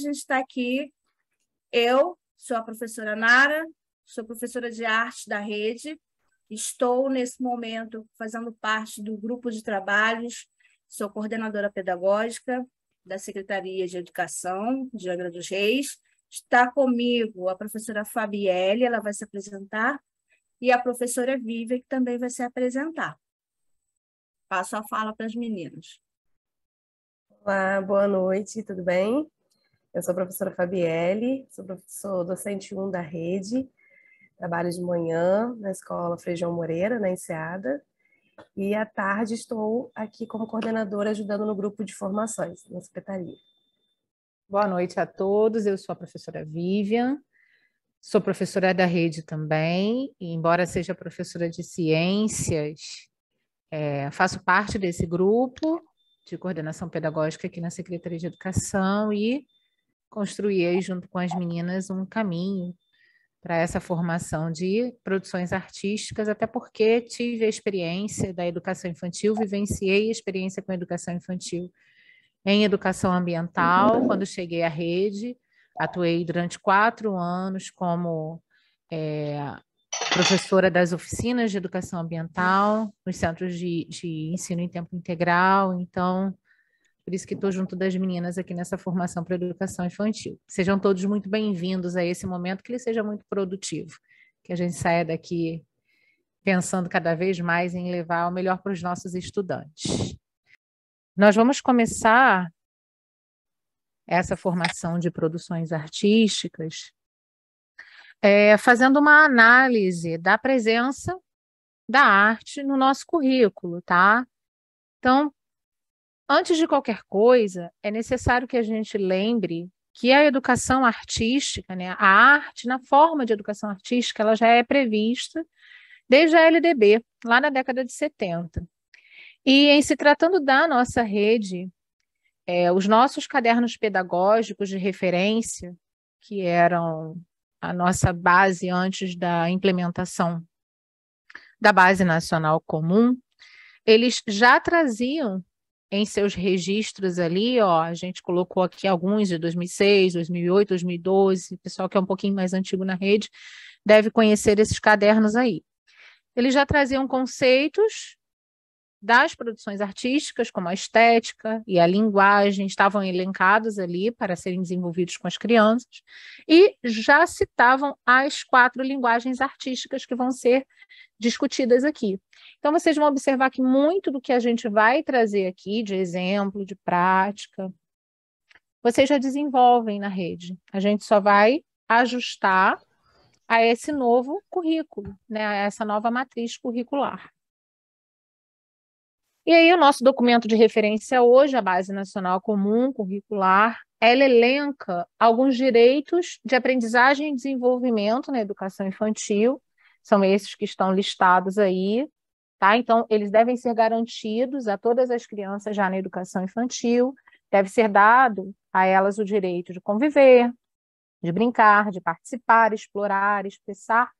gente está aqui. Eu sou a professora Nara, sou professora de arte da rede, estou, nesse momento, fazendo parte do grupo de trabalhos, sou coordenadora pedagógica da Secretaria de Educação de Angra dos Reis. Está comigo a professora Fabielle, ela vai se apresentar, e a professora Vívia, que também vai se apresentar. Passo a fala para as meninas. Olá, boa noite, tudo bem? Eu sou a professora Fabielle, sou docente 1 da rede, trabalho de manhã na escola Frei João Moreira, na Enseada, e à tarde estou aqui como coordenadora ajudando no grupo de formações, na secretaria. Boa noite a todos, eu sou a professora Vivian, sou professora da rede também, e embora seja professora de ciências, faço parte desse grupo de coordenação pedagógica aqui na Secretaria de Educação e construí aí, junto com as meninas, um caminho para essa formação de produções artísticas, até porque tive a experiência da educação infantil, vivenciei a experiência com a educação infantil em educação ambiental, quando cheguei à rede, atuei durante 4 anos como professora das oficinas de educação ambiental, nos centros de ensino em tempo integral, então, por isso que estou junto das meninas aqui nessa formação para educação infantil. Sejam todos muito bem-vindos a esse momento, que ele seja muito produtivo, que a gente saia daqui pensando cada vez mais em levar o melhor para os nossos estudantes. Nós vamos começar essa formação de produções artísticas fazendo uma análise da presença da arte no nosso currículo, tá? Então, antes de qualquer coisa, é necessário que a gente lembre que a educação artística, né, a arte na forma de educação artística, ela já é prevista desde a LDB, lá na década de 70. E em se tratando da nossa rede, os nossos cadernos pedagógicos de referência, que eram a nossa base antes da implementação da Base Nacional Comum, eles já traziam em seus registros ali, a gente colocou aqui alguns de 2006, 2008, 2012, o pessoal que é um pouquinho mais antigo na rede deve conhecer esses cadernos aí. Eles já traziam conceitos das produções artísticas, como a estética e a linguagem, estavam elencados ali para serem desenvolvidos com as crianças, e já citavam as 4 linguagens artísticas que vão ser discutidas aqui. Então, vocês vão observar que muito do que a gente vai trazer aqui, de exemplo, de prática, vocês já desenvolvem na rede. A gente só vai ajustar a esse novo currículo, né, a essa nova matriz curricular. E aí, o nosso documento de referência hoje, a Base Nacional Comum Curricular, ela elenca alguns direitos de aprendizagem e desenvolvimento na educação infantil, são esses que estão listados aí, tá? Então, eles devem ser garantidos a todas as crianças já na educação infantil, deve ser dado a elas o direito de conviver, de brincar, de participar, explorar, expressar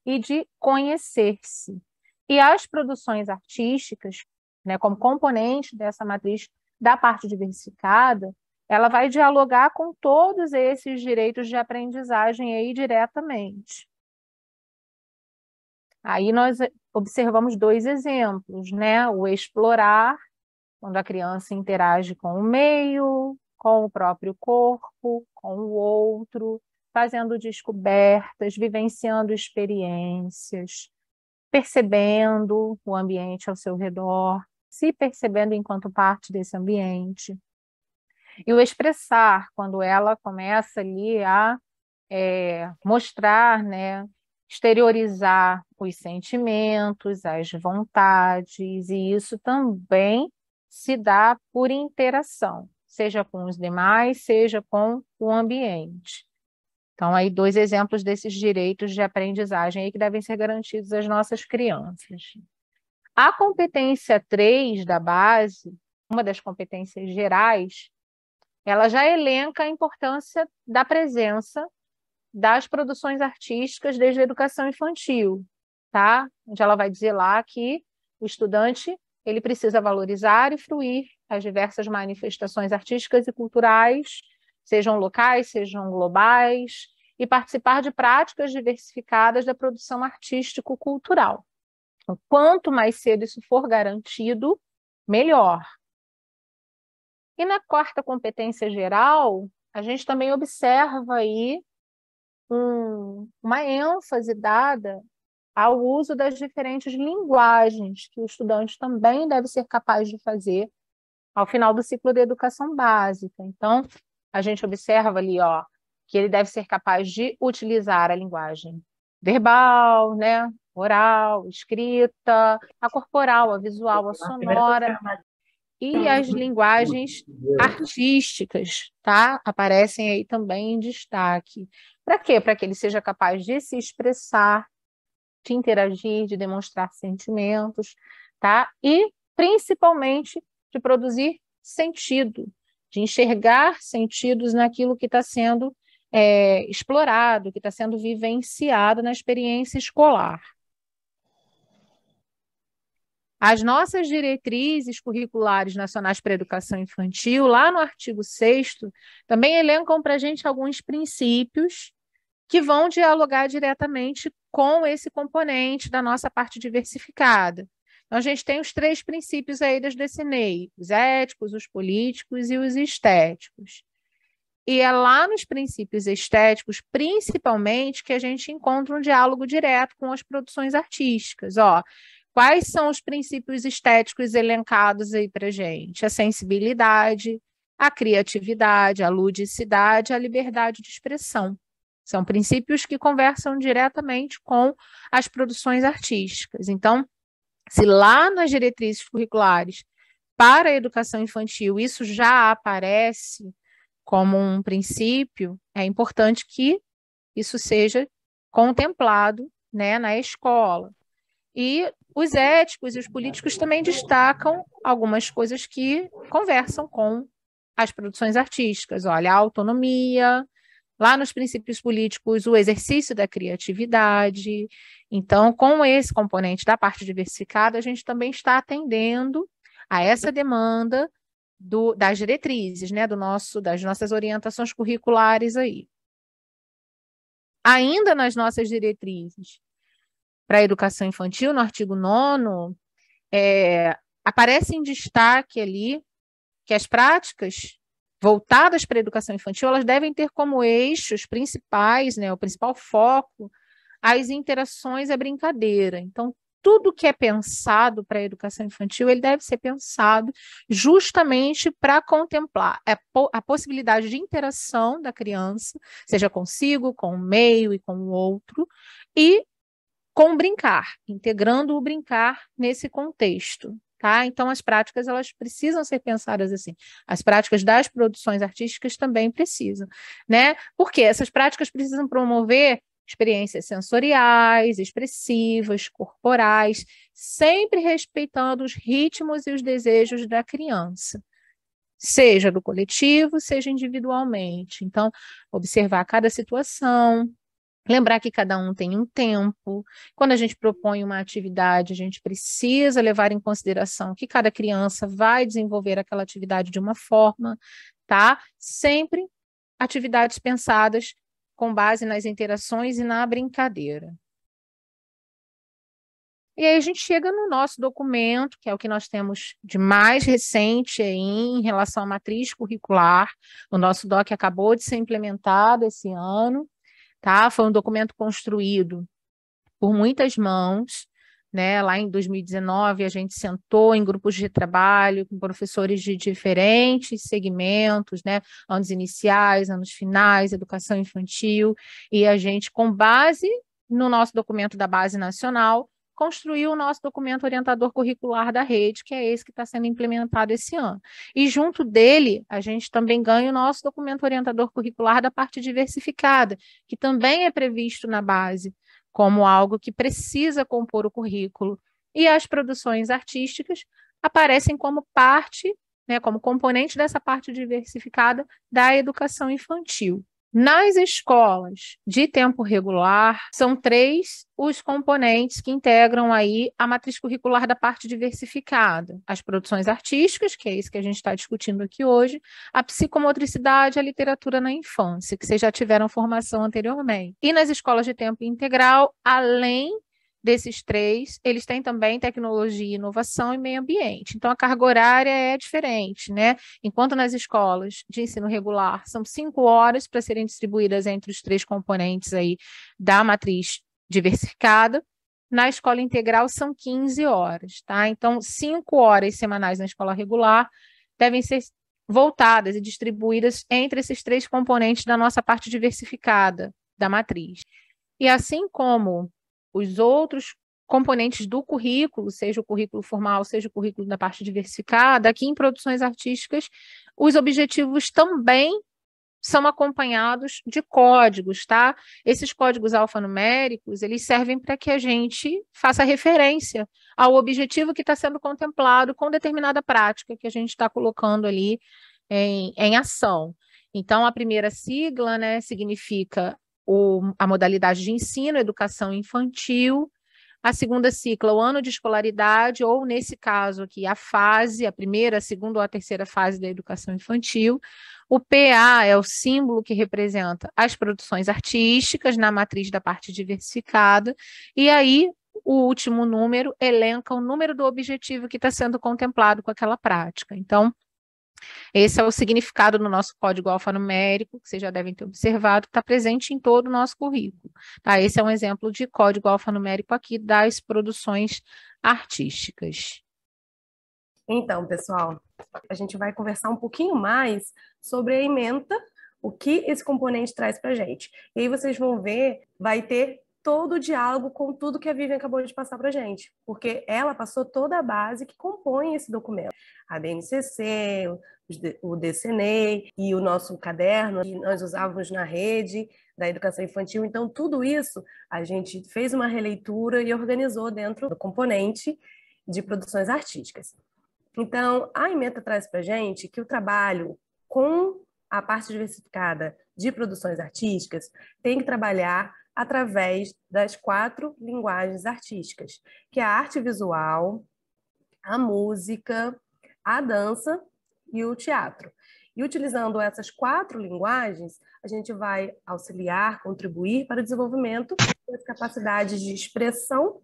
e de conhecer-se. E as produções artísticas, né, como componente dessa matriz da parte diversificada, ela vai dialogar com todos esses direitos de aprendizagem aí diretamente. Aí nós observamos 2 exemplos, né? O explorar, quando a criança interage com o meio, com o próprio corpo, com o outro, fazendo descobertas, vivenciando experiências, percebendo o ambiente ao seu redor, se percebendo enquanto parte desse ambiente. E o expressar, quando ela começa ali a mostrar, né, exteriorizar os sentimentos, as vontades, e isso também se dá por interação, seja com os demais, seja com o ambiente. Então, aí 2 exemplos desses direitos de aprendizagem aí que devem ser garantidos às nossas crianças. A competência 3 da base, uma das competências gerais, ela já elenca a importância da presença das produções artísticas desde a educação infantil, tá? Onde ela vai dizer lá que o estudante ele precisa valorizar e fruir as diversas manifestações artísticas e culturais, sejam locais, sejam globais, e participar de práticas diversificadas da produção artístico-cultural. Então, quanto mais cedo isso for garantido, melhor. E na quarta competência geral, a gente também observa aí uma ênfase dada ao uso das diferentes linguagens que o estudante também deve ser capaz de fazer ao final do ciclo de educação básica. Então, a gente observa ali, que ele deve ser capaz de utilizar a linguagem verbal, né, oral, escrita, a corporal, a visual, a sonora e as linguagens artísticas, tá? Aparecem aí também em destaque. Para quê? Para que ele seja capaz de se expressar, de interagir, de demonstrar sentimentos, tá? E, principalmente, de produzir sentido, de enxergar sentidos naquilo que está sendo explorado, que está sendo vivenciado na experiência escolar. As nossas diretrizes curriculares nacionais para a educação infantil, lá no artigo 6º, também elencam para a gente alguns princípios que vão dialogar diretamente com esse componente da nossa parte diversificada. Então, a gente tem os 3 princípios aí das DCNEI, os éticos, os políticos e os estéticos. E é lá nos princípios estéticos, principalmente, que a gente encontra um diálogo direto com as produções artísticas. Quais são os princípios estéticos elencados aí para a gente? A sensibilidade, a criatividade, a ludicidade, a liberdade de expressão. São princípios que conversam diretamente com as produções artísticas. Então, se lá nas diretrizes curriculares para a educação infantil isso já aparece como um princípio, é importante que isso seja contemplado, né, na escola. E os éticos e os políticos também destacam algumas coisas que conversam com as produções artísticas. Olha, a autonomia, lá nos princípios políticos, o exercício da criatividade. Então, com esse componente da parte diversificada, a gente também está atendendo a essa demanda das diretrizes, né, das nossas orientações curriculares aí. Ainda nas nossas diretrizes para a educação infantil, no artigo 9º, aparece em destaque ali que as práticas voltadas para a educação infantil, elas devem ter como eixos principais, né, o principal foco, as interações e a brincadeira. Então, tudo que é pensado para a educação infantil, ele deve ser pensado justamente para contemplar a possibilidade de interação da criança, seja consigo, com o meio e com o outro, e com o brincar, integrando o brincar nesse contexto. Tá? Então, as práticas elas precisam ser pensadas assim. As práticas das produções artísticas também precisam, né? Porque essas práticas precisam promover experiências sensoriais, expressivas, corporais, sempre respeitando os ritmos e os desejos da criança, seja do coletivo, seja individualmente. Então, observar cada situação, lembrar que cada um tem um tempo. Quando a gente propõe uma atividade, a gente precisa levar em consideração que cada criança vai desenvolver aquela atividade de uma forma, tá? Sempre atividades pensadas com base nas interações e na brincadeira. E aí a gente chega no nosso documento, que é o que nós temos de mais recente aí em relação à matriz curricular. O nosso DOC acabou de ser implementado esse ano, tá? Foi um documento construído por muitas mãos, né? Lá em 2019, a gente sentou em grupos de trabalho com professores de diferentes segmentos, né? Anos iniciais, anos finais, educação infantil, e a gente, com base no nosso documento da Base Nacional, construiu o nosso documento orientador curricular da rede, que é esse que está sendo implementado esse ano. E junto dele, a gente também ganha o nosso documento orientador curricular da parte diversificada, que também é previsto na base como algo que precisa compor o currículo. E as produções artísticas aparecem como parte, né, como componente dessa parte diversificada da educação infantil. Nas escolas de tempo regular, são 3 os componentes que integram aí a matriz curricular da parte diversificada. As produções artísticas, que é isso que a gente está discutindo aqui hoje, a psicomotricidade e a literatura na infância, que vocês já tiveram formação anteriormente. E nas escolas de tempo integral, além desses 3, eles têm também tecnologia, inovação e meio ambiente. Então, a carga horária é diferente, né? Enquanto nas escolas de ensino regular são 5 horas para serem distribuídas entre os 3 componentes aí da matriz diversificada, na escola integral são 15 horas, tá? Então, 5 horas semanais na escola regular devem ser voltadas e distribuídas entre esses 3 componentes da nossa parte diversificada da matriz. E assim como os outros componentes do currículo, seja o currículo formal, seja o currículo da parte diversificada, aqui em produções artísticas, os objetivos também são acompanhados de códigos, tá? Esses códigos alfanuméricos, eles servem para que a gente faça referência ao objetivo que está sendo contemplado com determinada prática que a gente está colocando ali em ação. Então, a primeira sigla, né, significa a modalidade de ensino, educação infantil. A segunda sigla, o ano de escolaridade, ou nesse caso aqui, a fase, a primeira, a segunda ou a terceira fase da educação infantil. O PA é o símbolo que representa as produções artísticas na matriz da parte diversificada. E aí, o último número elenca o número do objetivo que está sendo contemplado com aquela prática. Então, esse é o significado no nosso código alfanumérico, que vocês já devem ter observado, que está presente em todo o nosso currículo. Tá? Esse é um exemplo de código alfanumérico aqui das produções artísticas. Então, pessoal, a gente vai conversar um pouquinho mais sobre a ementa, o que esse componente traz para a gente. E aí vocês vão ver, vai ter todo o diálogo com tudo que a Vivian acabou de passar para a gente, porque ela passou toda a base que compõe esse documento. A BNCC, o DCNEI e o nosso caderno que nós usávamos na rede da educação infantil. Então, tudo isso a gente fez uma releitura e organizou dentro do componente de produções artísticas. Então, a ementa traz para a gente que o trabalho com a parte diversificada de produções artísticas tem que trabalhar através das 4 linguagens artísticas, que é a arte visual, a música, a dança e o teatro. E utilizando essas 4 linguagens, a gente vai auxiliar, contribuir para o desenvolvimento das capacidades de expressão,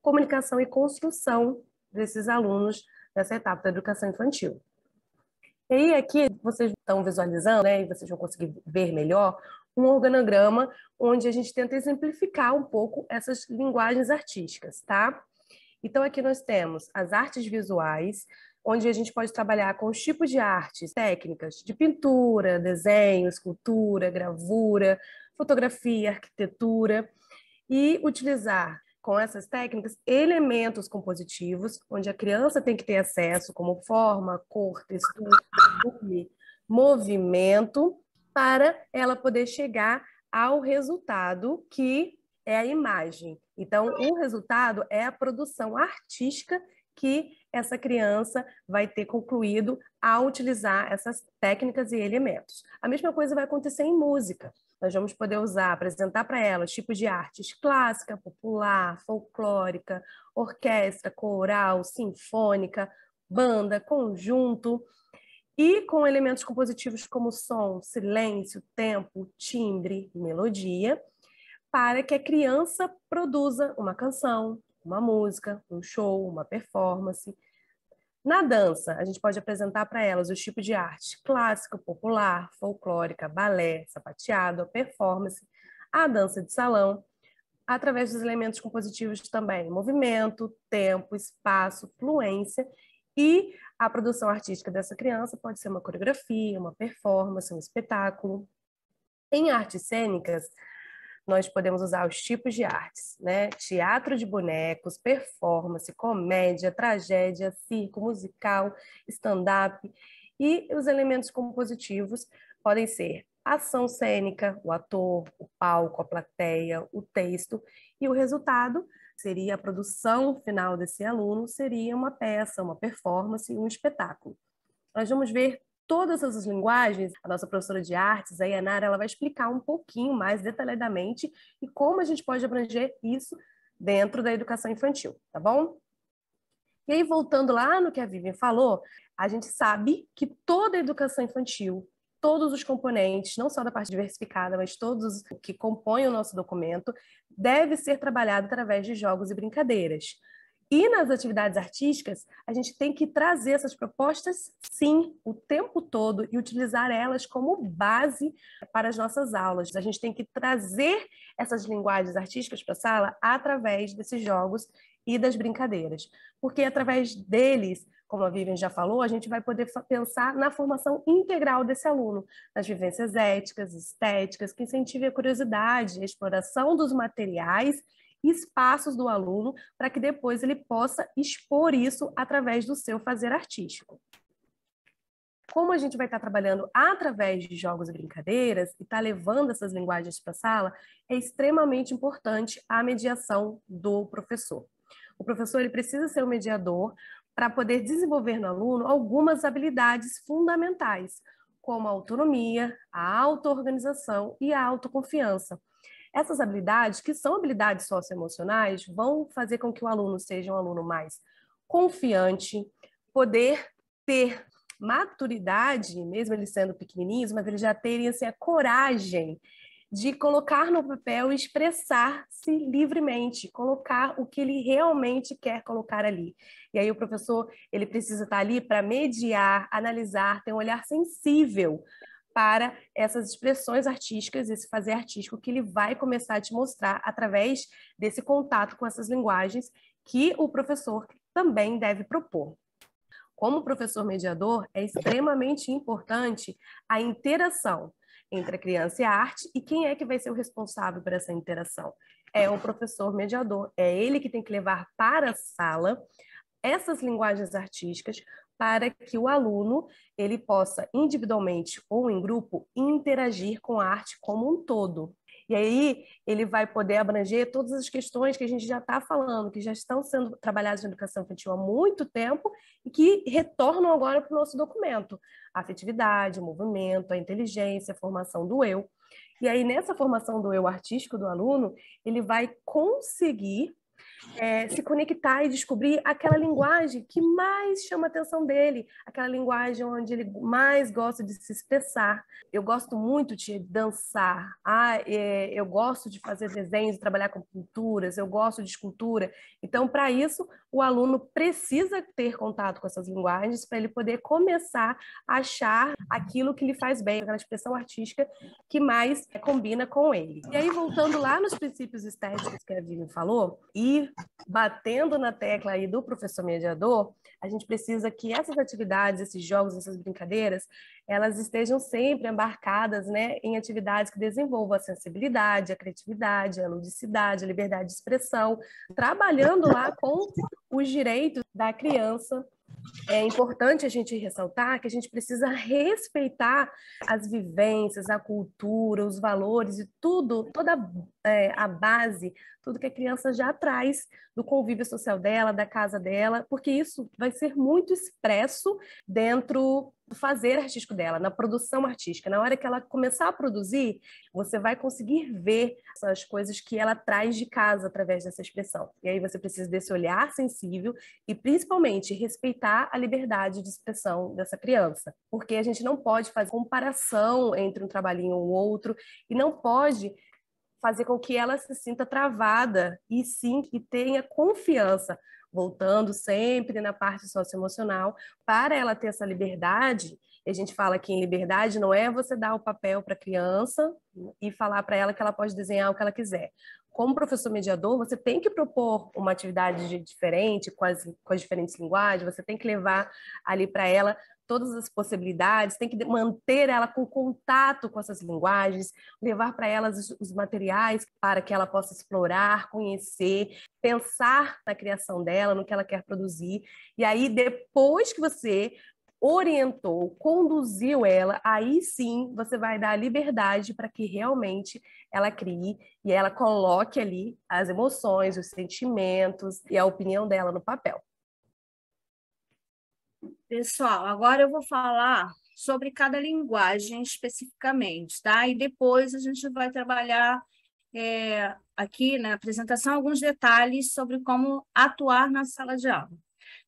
comunicação e construção desses alunos nessa etapa da educação infantil. E aí aqui vocês estão visualizando, né, e vocês vão conseguir ver melhor, um organograma onde a gente tenta exemplificar um pouco essas linguagens artísticas, tá? Então aqui nós temos as artes visuais, onde a gente pode trabalhar com os tipos de artes, técnicas de pintura, desenho, escultura, gravura, fotografia, arquitetura, e utilizar com essas técnicas elementos compositivos, onde a criança tem que ter acesso, como forma, cor, textura, movimento, para ela poder chegar ao resultado que é a imagem. Então, o resultado é a produção artística que essa criança vai ter concluído ao utilizar essas técnicas e elementos. A mesma coisa vai acontecer em música. Nós vamos poder usar, apresentar para ela tipos de artes clássica, popular, folclórica, orquestra, coral, sinfônica, banda, conjunto, e com elementos compositivos como som, silêncio, tempo, timbre, melodia, para que a criança produza uma canção, uma música, um show, uma performance. Na dança, a gente pode apresentar para elas os tipos de arte clássica, popular, folclórica, balé, sapateado, performance, a dança de salão, através dos elementos compositivos também, movimento, tempo, espaço, fluência, e a produção artística dessa criança pode ser uma coreografia, uma performance, um espetáculo. Em artes cênicas, nós podemos usar os tipos de artes, né? Teatro de bonecos, performance, comédia, tragédia, circo, musical, stand-up. E os elementos compositivos podem ser ação cênica, o ator, o palco, a plateia, o texto. E o resultado seria a produção final desse aluno, seria uma peça, uma performance, um espetáculo. Nós vamos ver todas essas linguagens, a nossa professora de artes, a Yanara, ela vai explicar um pouquinho mais detalhadamente e como a gente pode abranger isso dentro da educação infantil, tá bom? E aí, voltando lá no que a Vivian falou, a gente sabe que toda a educação infantil, todos os componentes, não só da parte diversificada, mas todos que compõem o nosso documento, deve ser trabalhado através de jogos e brincadeiras. E nas atividades artísticas, a gente tem que trazer essas propostas, sim, o tempo todo e utilizar elas como base para as nossas aulas. A gente tem que trazer essas linguagens artísticas para a sala através desses jogos e das brincadeiras. Porque através deles, como a Vivian já falou, a gente vai poder pensar na formação integral desse aluno, nas vivências éticas, estéticas, que incentive a curiosidade, a exploração dos materiais e espaços do aluno, para que depois ele possa expor isso através do seu fazer artístico. Como a gente vai estar trabalhando através de jogos e brincadeiras e está levando essas linguagens para a sala, é extremamente importante a mediação do professor. O professor ele precisa ser o mediador para poder desenvolver no aluno algumas habilidades fundamentais, como a autonomia, a auto-organização e a autoconfiança. Essas habilidades, que são habilidades socioemocionais, vão fazer com que o aluno seja um aluno mais confiante, poder ter maturidade, mesmo ele sendo pequenininho, mas ele já terem assim, a coragem de colocar no papel e expressar-se livremente, colocar o que ele realmente quer colocar ali. E aí o professor ele precisa estar ali para mediar, analisar, ter um olhar sensível para essas expressões artísticas, esse fazer artístico que ele vai começar a te mostrar através desse contato com essas linguagens que o professor também deve propor. Como professor mediador, é extremamente importante a interação entre a criança e a arte, e quem é que vai ser o responsável por essa interação? É o professor mediador, é ele que tem que levar para a sala essas linguagens artísticas para que o aluno ele possa individualmente ou em grupo interagir com a arte como um todo. E aí ele vai poder abranger todas as questões que a gente já está falando, que já estão sendo trabalhadas na educação infantil há muito tempo e que retornam agora para o nosso documento. A afetividade, o movimento, a inteligência, a formação do eu. E aí nessa formação do eu artístico do aluno, ele vai conseguir se conectar e descobrir aquela linguagem que mais chama a atenção dele, aquela linguagem onde ele mais gosta de se expressar. Eu gosto muito de dançar, eu gosto de fazer desenhos, trabalhar com pinturas, eu gosto de escultura. Então, para isso, o aluno precisa ter contato com essas linguagens para ele poder começar a achar aquilo que lhe faz bem, aquela expressão artística que mais combina com ele. E aí, voltando lá nos princípios estéticos que a Vivian falou, e batendo na tecla aí do professor mediador, a gente precisa que essas atividades, esses jogos, essas brincadeiras, elas estejam sempre embarcadas, né, em atividades que desenvolvam a sensibilidade, a criatividade, a ludicidade, a liberdade de expressão, trabalhando lá com os direitos da criança. É importante a gente ressaltar que a gente precisa respeitar as vivências, a cultura, os valores e tudo, toda a base, tudo que a criança já traz do convívio social dela, da casa dela, porque isso vai ser muito expresso dentro do fazer artístico dela, na produção artística. Na hora que ela começar a produzir, você vai conseguir ver essas coisas que ela traz de casa através dessa expressão. E aí você precisa desse olhar sensível e, principalmente, respeitar a liberdade de expressão dessa criança. Porque a gente não pode fazer comparação entre um trabalhinho ou outro e não pode fazer com que ela se sinta travada e sim que tenha confiança, voltando sempre na parte socioemocional, para ela ter essa liberdade. E a gente fala que em liberdade não é você dar o papel para a criança e falar para ela que ela pode desenhar o que ela quiser. Como professor mediador, você tem que propor uma atividade diferente, com as diferentes linguagens, você tem que levar ali para ela todas as possibilidades, tem que manter ela com contato com essas linguagens, levar para ela os materiais para que ela possa explorar, conhecer, pensar na criação dela, no que ela quer produzir. E aí, depois que você orientou, conduziu ela, aí sim você vai dar a liberdade para que realmente ela crie e ela coloque ali as emoções, os sentimentos e a opinião dela no papel. Pessoal, agora eu vou falar sobre cada linguagem especificamente, tá? E depois a gente vai trabalhar aqui na apresentação alguns detalhes sobre como atuar na sala de aula.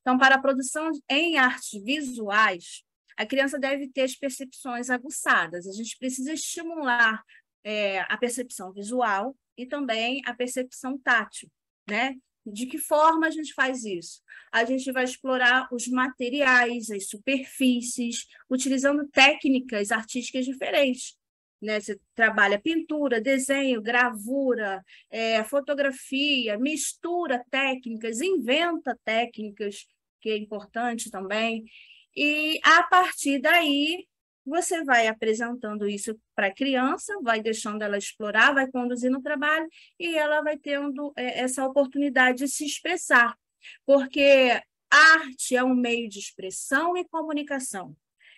Então, para a produção em artes visuais, a criança deve ter as percepções aguçadas. A gente precisa estimular a percepção visual e também a percepção tátil, né? De que forma a gente faz isso? A gente vai explorar os materiais, as superfícies, utilizando técnicas artísticas diferentes, né? Você trabalha pintura, desenho, gravura, fotografia, mistura técnicas, inventa técnicas, que é importante também. E, a partir daí, você vai apresentando isso para a criança, vai deixando ela explorar, vai conduzindo o trabalho e ela vai tendo essa oportunidade de se expressar, porque arte é um meio de expressão e comunicação.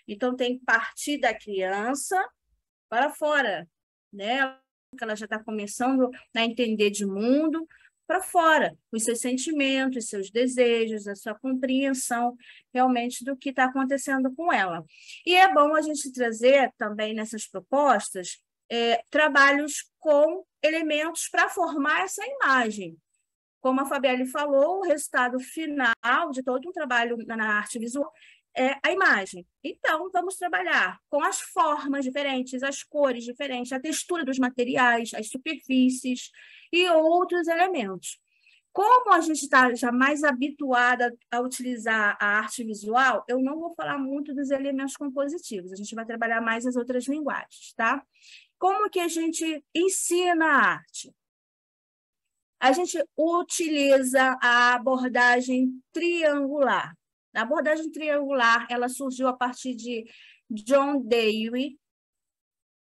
Então, tem que partir da criança para fora, né? Ela já está começando a entender de mundo, para fora, os seus sentimentos, os seus desejos, a sua compreensão realmente do que está acontecendo com ela. E é bom a gente trazer também nessas propostas trabalhos com elementos para formar essa imagem. Como a Fabielle falou, o resultado final de todo um trabalho na arte visual é a imagem. Então, vamos trabalhar com as formas diferentes, as cores diferentes, a textura dos materiais, as superfícies e outros elementos. Como a gente está já mais habituada a utilizar a arte visual, eu não vou falar muito dos elementos compositivos, a gente vai trabalhar mais as outras linguagens, tá? Como que a gente ensina a arte? A gente utiliza a abordagem triangular. A abordagem triangular, ela surgiu a partir de John Dewey,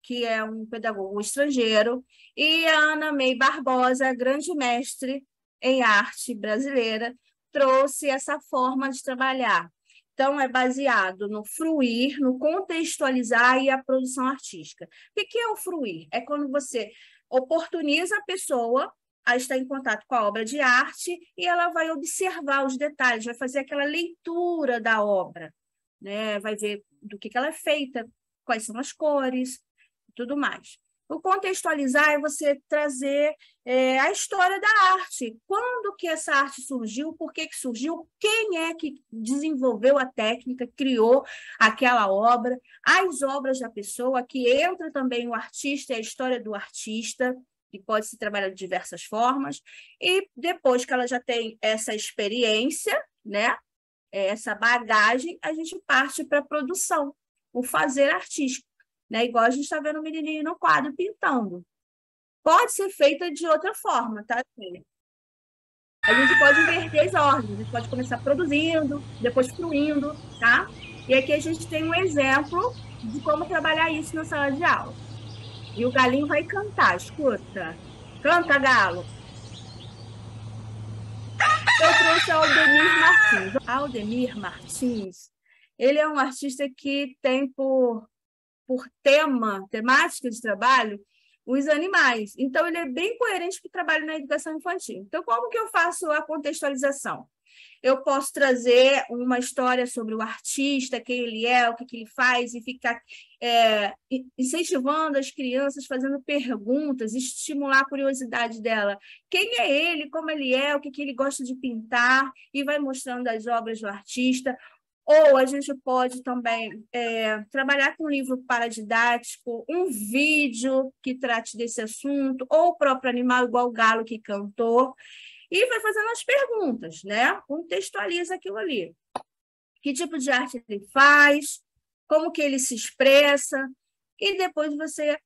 que é um pedagogo estrangeiro, e a Ana May Barbosa, grande mestre em arte brasileira, trouxe essa forma de trabalhar. Então, é baseado no fruir, no contextualizar e a produção artística. O que é o fruir? É quando você oportuniza a pessoa a estar em contato com a obra de arte e ela vai observar os detalhes, vai fazer aquela leitura da obra, né? Vai ver do que ela é feita, quais são as cores e tudo mais. O contextualizar é você trazer a história da arte. Quando que essa arte surgiu, por que surgiu, quem é que desenvolveu a técnica, criou aquela obra, as obras da pessoa, que entra também o artista e a história do artista, que pode se trabalhar de diversas formas, e depois que ela já tem essa experiência, né, essa bagagem, a gente parte para a produção, o fazer artístico, né, igual a gente está vendo o menininho no quadro pintando. Pode ser feita de outra forma, tá? A gente pode inverter as ordens, a gente pode começar produzindo, depois fruindo, tá? E aqui a gente tem um exemplo de como trabalhar isso na sala de aula. E o galinho vai cantar, escuta. Canta, galo. Eu trouxe o Aldemir Martins. Aldemir Martins, ele é um artista que tem por temática de trabalho, os animais. Então, ele é bem coerente com o trabalho na educação infantil. Então, como que eu faço a contextualização? Eu posso trazer uma história sobre o artista, quem ele é, o que ele faz, e ficar incentivando as crianças, fazendo perguntas, estimular a curiosidade dela. Quem é ele, como ele é, o que ele gosta de pintar, e vai mostrando as obras do artista. Ou a gente pode também trabalhar com um livro paradidático, um vídeo que trate desse assunto, ou o próprio animal, igual o galo que cantou, e vai fazendo as perguntas, né? Contextualiza aquilo ali. Que tipo de arte ele faz, como que ele se expressa, e depois você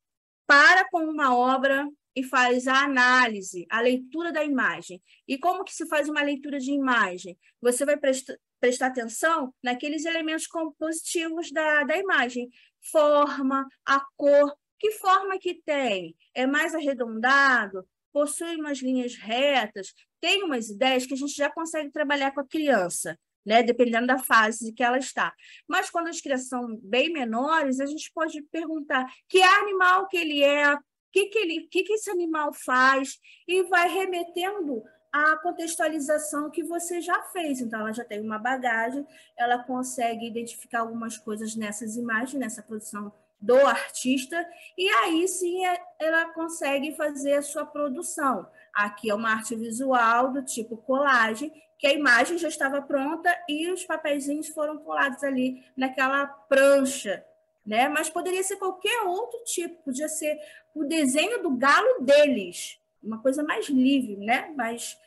para com uma obra e faz a análise, a leitura da imagem. E como que se faz uma leitura de imagem? Você vai prestar atenção naqueles elementos compositivos da imagem. Forma, a cor, que forma que tem? É mais arredondado? Possui umas linhas retas? Tem umas ideias que a gente já consegue trabalhar com a criança, né? Dependendo da fase que ela está. Mas quando as crianças são bem menores, a gente pode perguntar que animal que ele é, o que esse animal faz, e vai remetendo a contextualização que você já fez. Então, ela já tem uma bagagem, ela consegue identificar algumas coisas nessas imagens, nessa produção do artista, e aí sim ela consegue fazer a sua produção. Aqui é uma arte visual do tipo colagem, que a imagem já estava pronta e os papeizinhos foram colados ali naquela prancha, né? Mas poderia ser qualquer outro tipo, podia ser o desenho do galo deles, uma coisa mais livre, né? Mas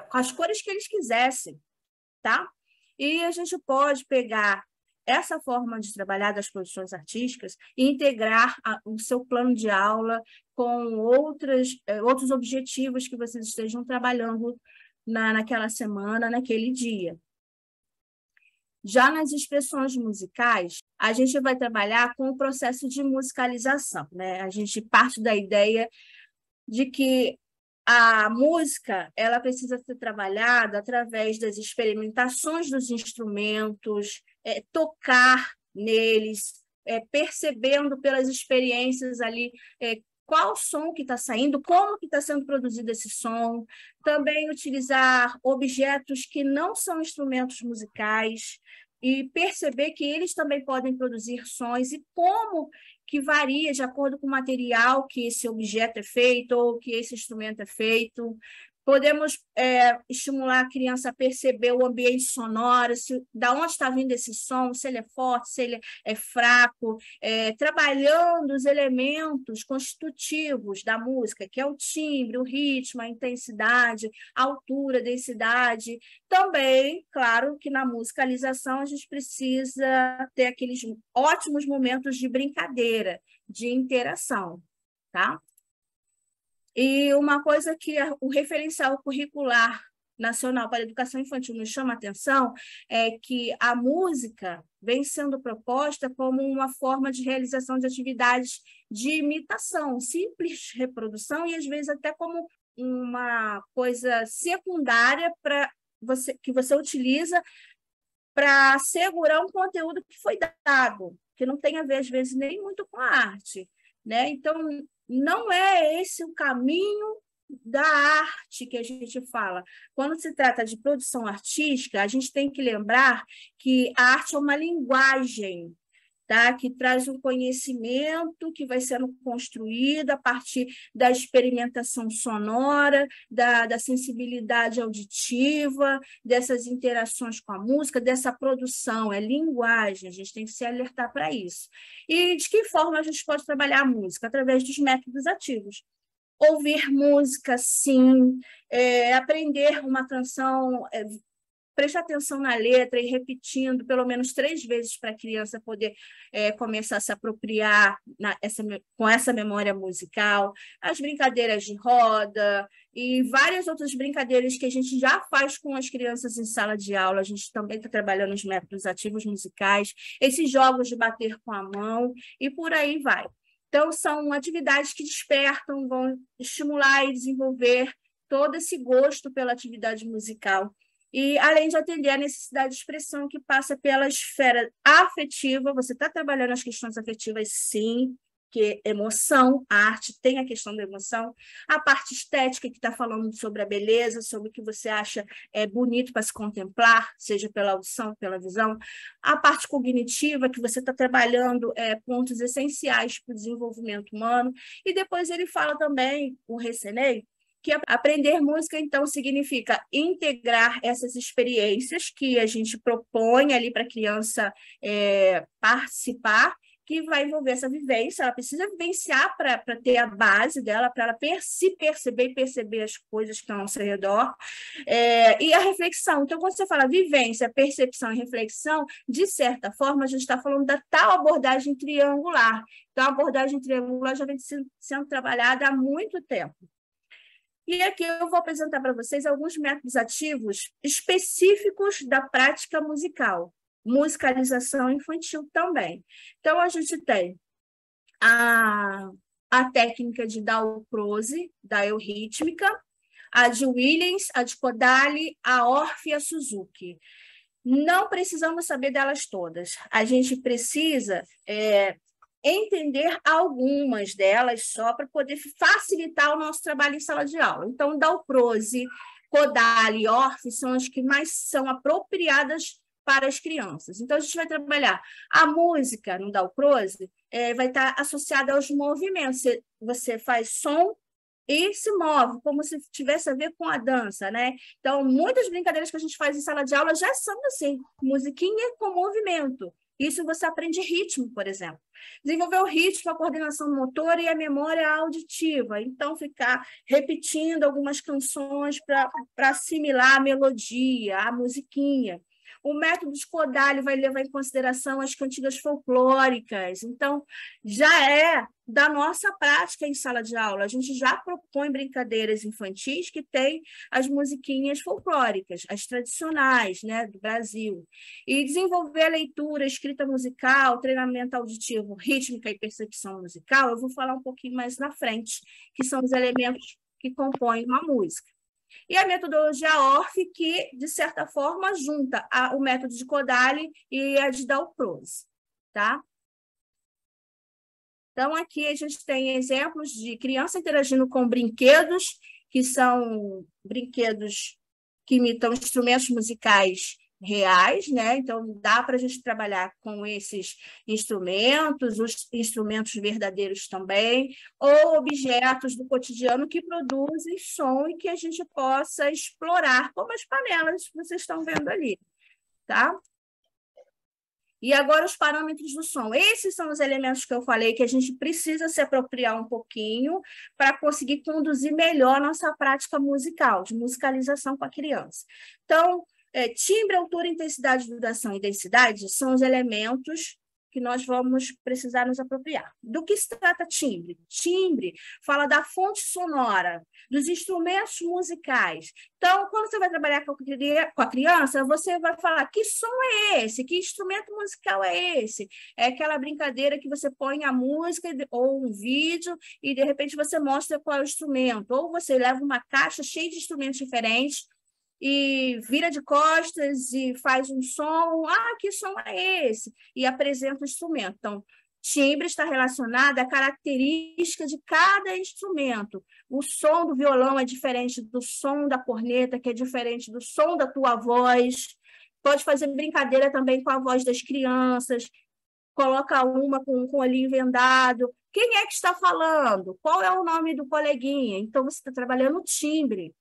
com as cores que eles quisessem, tá? E a gente pode pegar essa forma de trabalhar das produções artísticas e integrar o seu plano de aula com outros objetivos que vocês estejam trabalhando naquela semana, naquele dia. Já nas expressões musicais, a gente vai trabalhar com o processo de musicalização, né? A gente parte da ideia de que a música ela precisa ser trabalhada através das experimentações dos instrumentos, tocar neles, percebendo pelas experiências ali qual som que está saindo, como que está sendo produzido esse som, também utilizar objetos que não são instrumentos musicais e perceber que eles também podem produzir sons e como que varia de acordo com o material que esse objeto é feito ou que esse instrumento é feito. Podemos estimular a criança a perceber o ambiente sonoro, da onde está vindo esse som, se ele é forte, se ele é fraco, trabalhando os elementos constitutivos da música, que é o timbre, o ritmo, a intensidade, a altura, a densidade. Também, claro, que na musicalização a gente precisa ter aqueles ótimos momentos de brincadeira, de interação, tá? E uma coisa que o referencial curricular nacional para a educação infantil nos chama a atenção é que a música vem sendo proposta como uma forma de realização de atividades de imitação, simples reprodução e, às vezes, até como uma coisa secundária que você utiliza para assegurar um conteúdo que foi dado, que não tem a ver, às vezes, nem muito com a arte, né? Então, não é esse o caminho da arte que a gente fala. Quando se trata de produção artística, a gente tem que lembrar que a arte é uma linguagem, tá? Que traz um conhecimento que vai sendo construído a partir da experimentação sonora, da sensibilidade auditiva, dessas interações com a música, dessa produção, é linguagem, a gente tem que se alertar para isso. E de que forma a gente pode trabalhar a música? Através dos métodos ativos. Ouvir música, sim, aprender uma canção, prestar atenção na letra e repetindo pelo menos 3 vezes para a criança poder começar a se apropriar com essa memória musical, as brincadeiras de roda e várias outras brincadeiras que a gente já faz com as crianças em sala de aula. A gente também está trabalhando os métodos ativos musicais, esses jogos de bater com a mão e por aí vai. Então, são atividades que despertam, vão estimular e desenvolver todo esse gosto pela atividade musical. E, além de atender a necessidade de expressão que passa pela esfera afetiva, você está trabalhando as questões afetivas, sim, que emoção, a arte tem a questão da emoção, a parte estética, que está falando sobre a beleza, sobre o que você acha bonito para se contemplar, seja pela audição, pela visão, a parte cognitiva, que você está trabalhando pontos essenciais para o desenvolvimento humano, e depois ele fala também, o Receney, que aprender música, então, significa integrar essas experiências que a gente propõe ali para a criança participar, que vai envolver essa vivência, ela precisa vivenciar para ter a base dela, para ela se perceber e perceber as coisas que estão ao seu redor, e a reflexão. Então, quando você fala vivência, percepção e reflexão, de certa forma, a gente está falando da tal abordagem triangular. Então, a abordagem triangular já vem sendo trabalhada há muito tempo. E aqui eu vou apresentar para vocês alguns métodos ativos específicos da prática musical, musicalização infantil também. Então, a gente tem a técnica de Dalcroze, da eurítmica, a de Williams, a de Kodaly, a Orff e a Suzuki. Não precisamos saber delas todas. A gente precisa entender algumas delas só para poder facilitar o nosso trabalho em sala de aula. Então, Dalcroze Kodali e Orff são as que mais são apropriadas para as crianças. Então, a gente vai trabalhar a música no Dalcroze, vai estar associada aos movimentos. Você faz som e se move, como se tivesse a ver com a dança, né? Então, muitas brincadeiras que a gente faz em sala de aula já são assim, musiquinha com movimento. Isso você aprende ritmo, por exemplo. Desenvolver o ritmo, a coordenação motora e a memória auditiva. Então, ficar repetindo algumas canções para assimilar a melodia, a musiquinha. O método de Kodali vai levar em consideração as cantigas folclóricas. Então, já é da nossa prática em sala de aula. A gente já propõe brincadeiras infantis que têm as musiquinhas folclóricas, as tradicionais, né, do Brasil. E desenvolver a leitura, escrita musical, treinamento auditivo, rítmica e percepção musical, eu vou falar um pouquinho mais na frente, que são os elementos que compõem uma música. E a metodologia Orff, que, de certa forma, junta o método de Kodali e a de Dalcroze, tá? Então, aqui a gente tem exemplos de criança interagindo com brinquedos, que são brinquedos que imitam instrumentos musicais reais, né? Então, dá para a gente trabalhar com esses instrumentos, os instrumentos verdadeiros também, ou objetos do cotidiano que produzem som e que a gente possa explorar, como as panelas que vocês estão vendo ali, tá? E agora os parâmetros do som. Esses são os elementos que eu falei que a gente precisa se apropriar um pouquinho para conseguir conduzir melhor nossa prática musical, de musicalização com a criança. Então, timbre, altura, intensidade, duração e densidade são os elementos que nós vamos precisar nos apropriar. Do que se trata timbre? Timbre fala da fonte sonora, dos instrumentos musicais. Então, quando você vai trabalhar com a criança, você vai falar que som é esse? Que instrumento musical é esse? É aquela brincadeira que você põe a música ou um vídeo e, de repente, você mostra qual é o instrumento. Ou você leva uma caixa cheia de instrumentos diferentes e vira de costas e faz um som. Ah, que som é esse? E apresenta o instrumento. Então, timbre está relacionado à característica de cada instrumento. O som do violão é diferente do som da corneta, que é diferente do som da tua voz. Pode fazer brincadeira também com a voz das crianças. Coloca uma com o olhinho vendado. Quem é que está falando? Qual é o nome do coleguinha? Então, você está trabalhando o timbre.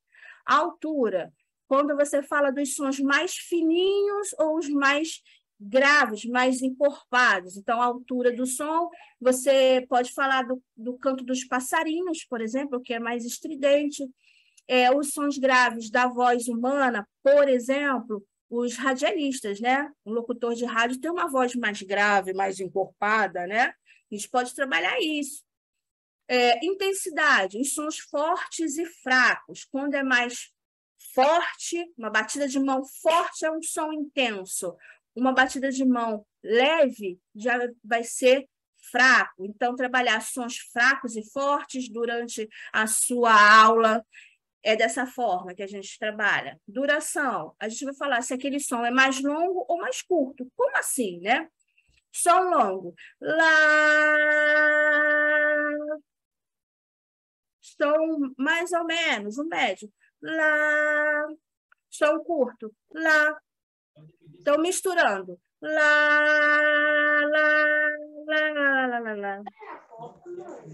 A altura. Quando você fala dos sons mais fininhos ou os mais graves, mais encorpados. Então, a altura do som, você pode falar do canto dos passarinhos, por exemplo, que é mais estridente. Os sons graves da voz humana, por exemplo, os radialistas, né? O locutor de rádio tem uma voz mais grave, mais encorpada, né? A gente pode trabalhar isso. Intensidade, os sons fortes e fracos. Quando é mais forte, uma batida de mão forte é um som intenso. Uma batida de mão leve já vai ser fraco. Então, trabalhar sons fracos e fortes durante a sua aula é dessa forma que a gente trabalha. Duração, a gente vai falar se aquele som é mais longo ou mais curto. Como assim, né? Som longo. Lá. Som mais ou menos, um médio. Lá, som curto, lá. Então, misturando. Lá, lá, lá, lá, lá, lá.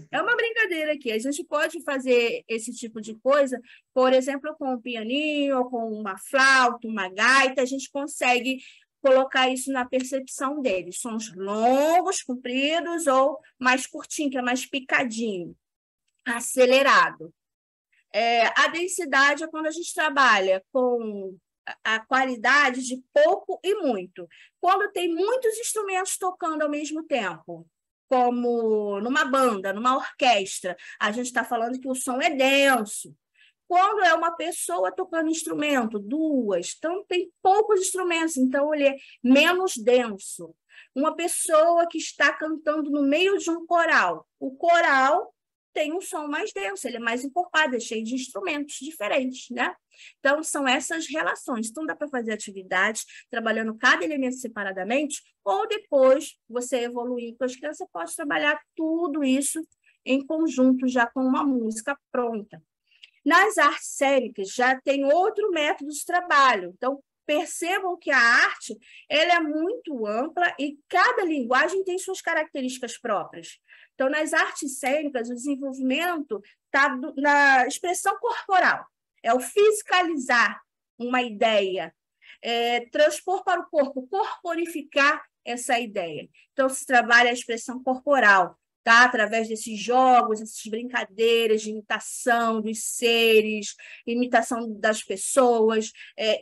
É uma brincadeira aqui. A gente pode fazer esse tipo de coisa, por exemplo, com um pianinho, ou com uma flauta, uma gaita, a gente consegue colocar isso na percepção deles. Sons longos, compridos, ou mais curtinho, que é mais picadinho, acelerado. A densidade é quando a gente trabalha com a qualidade de pouco e muito. Quando tem muitos instrumentos tocando ao mesmo tempo, como numa banda, numa orquestra, a gente está falando que o som é denso. Quando é uma pessoa tocando instrumento, duas, então tem poucos instrumentos, então ele é menos denso. Uma pessoa que está cantando no meio de um coral, o coral tem um som mais denso, ele é mais encorpado, é cheio de instrumentos diferentes, né? Então, são essas relações. Então, dá para fazer atividades trabalhando cada elemento separadamente, ou depois, você evoluir com as crianças, você pode trabalhar tudo isso em conjunto, já com uma música pronta. Nas artes cênicas já tem outro método de trabalho. Então, percebam que a arte ela é muito ampla e cada linguagem tem suas características próprias. Então, nas artes cênicas, o desenvolvimento está na expressão corporal. É o fiscalizar uma ideia, transpor para o corpo, corporificar essa ideia. Então, se trabalha a expressão corporal, tá? Através desses jogos, essas brincadeiras de imitação dos seres, imitação das pessoas,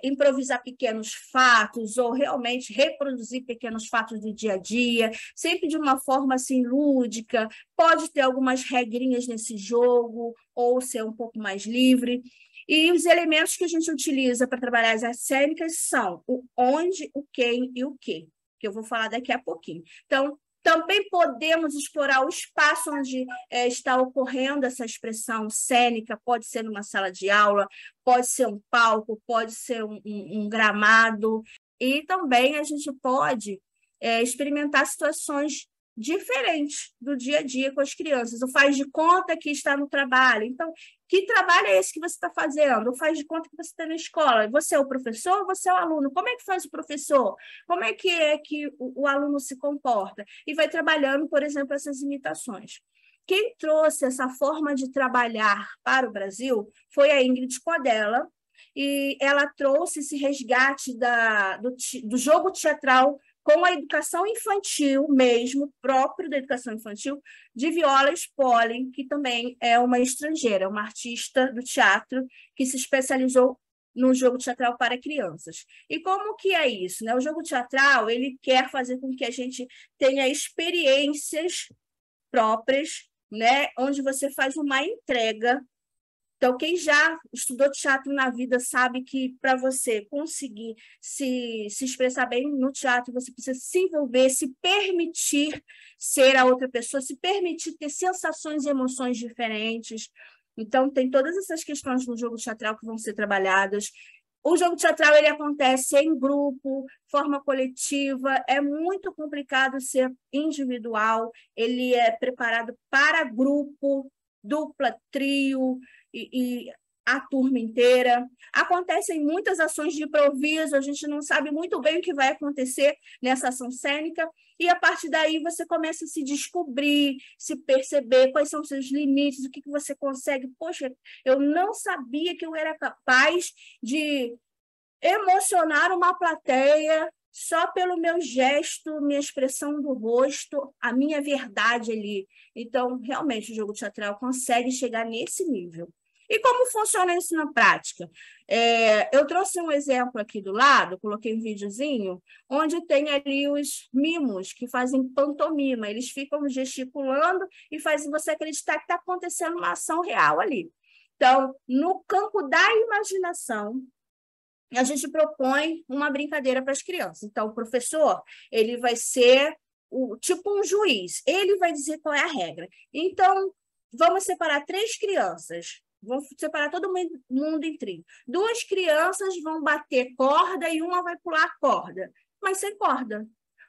improvisar pequenos fatos ou realmente reproduzir pequenos fatos do dia a dia, sempre de uma forma assim lúdica, pode ter algumas regrinhas nesse jogo ou ser um pouco mais livre. E os elementos que a gente utiliza para trabalhar as artes cênicas são o onde, o quem e o que eu vou falar daqui a pouquinho. Então, também podemos explorar o espaço onde está ocorrendo essa expressão cênica, pode ser numa sala de aula, pode ser um palco, pode ser um gramado, e também a gente pode experimentar situações diferentes do dia a dia com as crianças. O faz de conta que está no trabalho. Então, que trabalho é esse que você está fazendo? O faz de conta que você está na escola. Você é o professor ou você é o aluno? Como é que faz o professor? Como é que o aluno se comporta? E vai trabalhando, por exemplo, essas imitações. Quem trouxe essa forma de trabalhar para o Brasil foi a Ingrid Codella, e ela trouxe esse resgate do jogo teatral com a educação infantil mesmo, próprio da educação infantil, de Viola Spolin, que também é uma estrangeira, uma artista do teatro que se especializou no jogo teatral para crianças. E como que é isso, né? O jogo teatral, ele quer fazer com que a gente tenha experiências próprias, né? Onde você faz uma entrega. Então, quem já estudou teatro na vida sabe que para você conseguir se expressar bem no teatro, você precisa se envolver, se permitir ser a outra pessoa, se permitir ter sensações e emoções diferentes. Então, tem todas essas questões no jogo teatral que vão ser trabalhadas. O jogo teatral ele acontece em grupo, forma coletiva, é muito complicado ser individual, ele é preparado para grupo, dupla, trio, e a turma inteira. Acontecem muitas ações de improviso, a gente não sabe muito bem o que vai acontecer nessa ação cênica, e a partir daí você começa a se descobrir, se perceber quais são os seus limites, o que você consegue. Poxa, eu não sabia que eu era capaz de emocionar uma plateia só pelo meu gesto, minha expressão do rosto, a minha verdade ali. Então, realmente, o jogo teatral consegue chegar nesse nível. E como funciona isso na prática? Eu trouxe um exemplo aqui do lado, coloquei um videozinho, onde tem ali os mimos que fazem pantomima. Eles ficam gesticulando e fazem você acreditar que está acontecendo uma ação real ali. Então, no campo da imaginação, a gente propõe uma brincadeira para as crianças. Então, o professor ele vai ser tipo um juiz, ele vai dizer qual é a regra. Então, vamos separar 3 crianças, vamos separar todo mundo em trio. 2 crianças vão bater corda e uma vai pular corda, mas sem corda.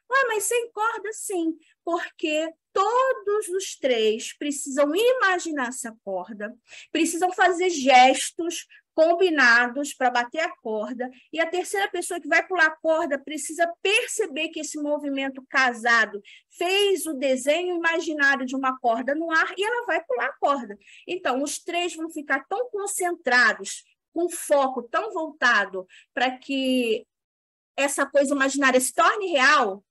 Mas sem corda, sim, porque todos os 3 precisam imaginar essa corda, precisam fazer gestos combinados para bater a corda, e a terceira pessoa que vai pular a corda precisa perceber que esse movimento casado fez o desenho imaginário de uma corda no ar e ela vai pular a corda. Então, os 3 vão ficar tão concentrados, com foco tão voltado para que essa coisa imaginária se torne real,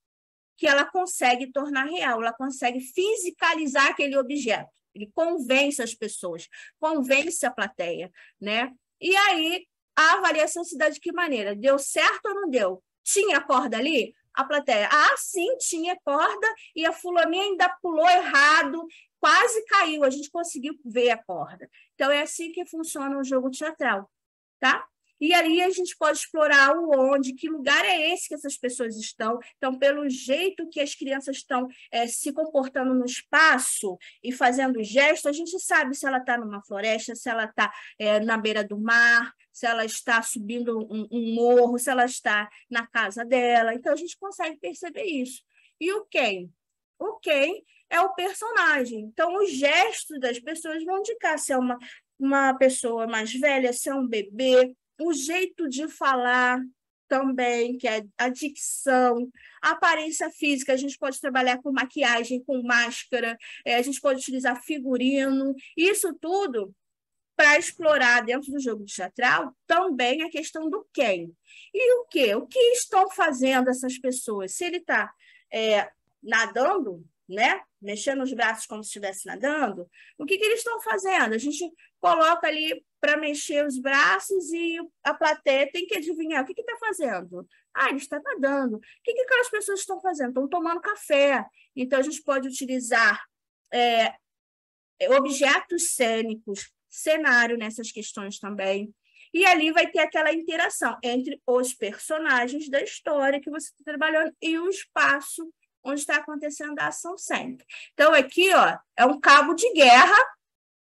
que ela consegue tornar real, ela consegue fisicalizar aquele objeto. Ele convence as pessoas, convence a plateia, né? E aí, a avaliação se dá de que maneira? Deu certo ou não deu? Tinha corda ali? A plateia, sim, tinha corda, e a fulaninha ainda pulou errado, quase caiu, a gente conseguiu ver a corda. Então, é assim que funciona o jogo teatral, tá? E aí a gente pode explorar o onde, que lugar é esse que essas pessoas estão. Então, pelo jeito que as crianças estão se comportando no espaço e fazendo gestos, a gente sabe se ela está numa floresta, se ela está na beira do mar, se ela está subindo um morro, se ela está na casa dela. Então, a gente consegue perceber isso. E o quem? O quem é o personagem. Então, os gestos das pessoas vão indicar se é uma uma pessoa mais velha, se é um bebê, o jeito de falar também, que é a dicção, a aparência física, a gente pode trabalhar com maquiagem, com máscara, a gente pode utilizar figurino, isso tudo para explorar dentro do jogo teatral também a questão do quem. E o quê? O que estão fazendo essas pessoas? Se ele está nadando, né? Mexendo os braços como se estivesse nadando, o que eles estão fazendo? A gente coloca ali para mexer os braços e a plateia tem que adivinhar o que está fazendo. Ah, ele está nadando. O que aquelas pessoas estão fazendo? Estão tomando café. Então, a gente pode utilizar objetos cênicos, cenário nessas questões também. E ali vai ter aquela interação entre os personagens da história que você está trabalhando e o espaço onde está acontecendo a ação cênica. Então, aqui, ó, é um cabo de guerra,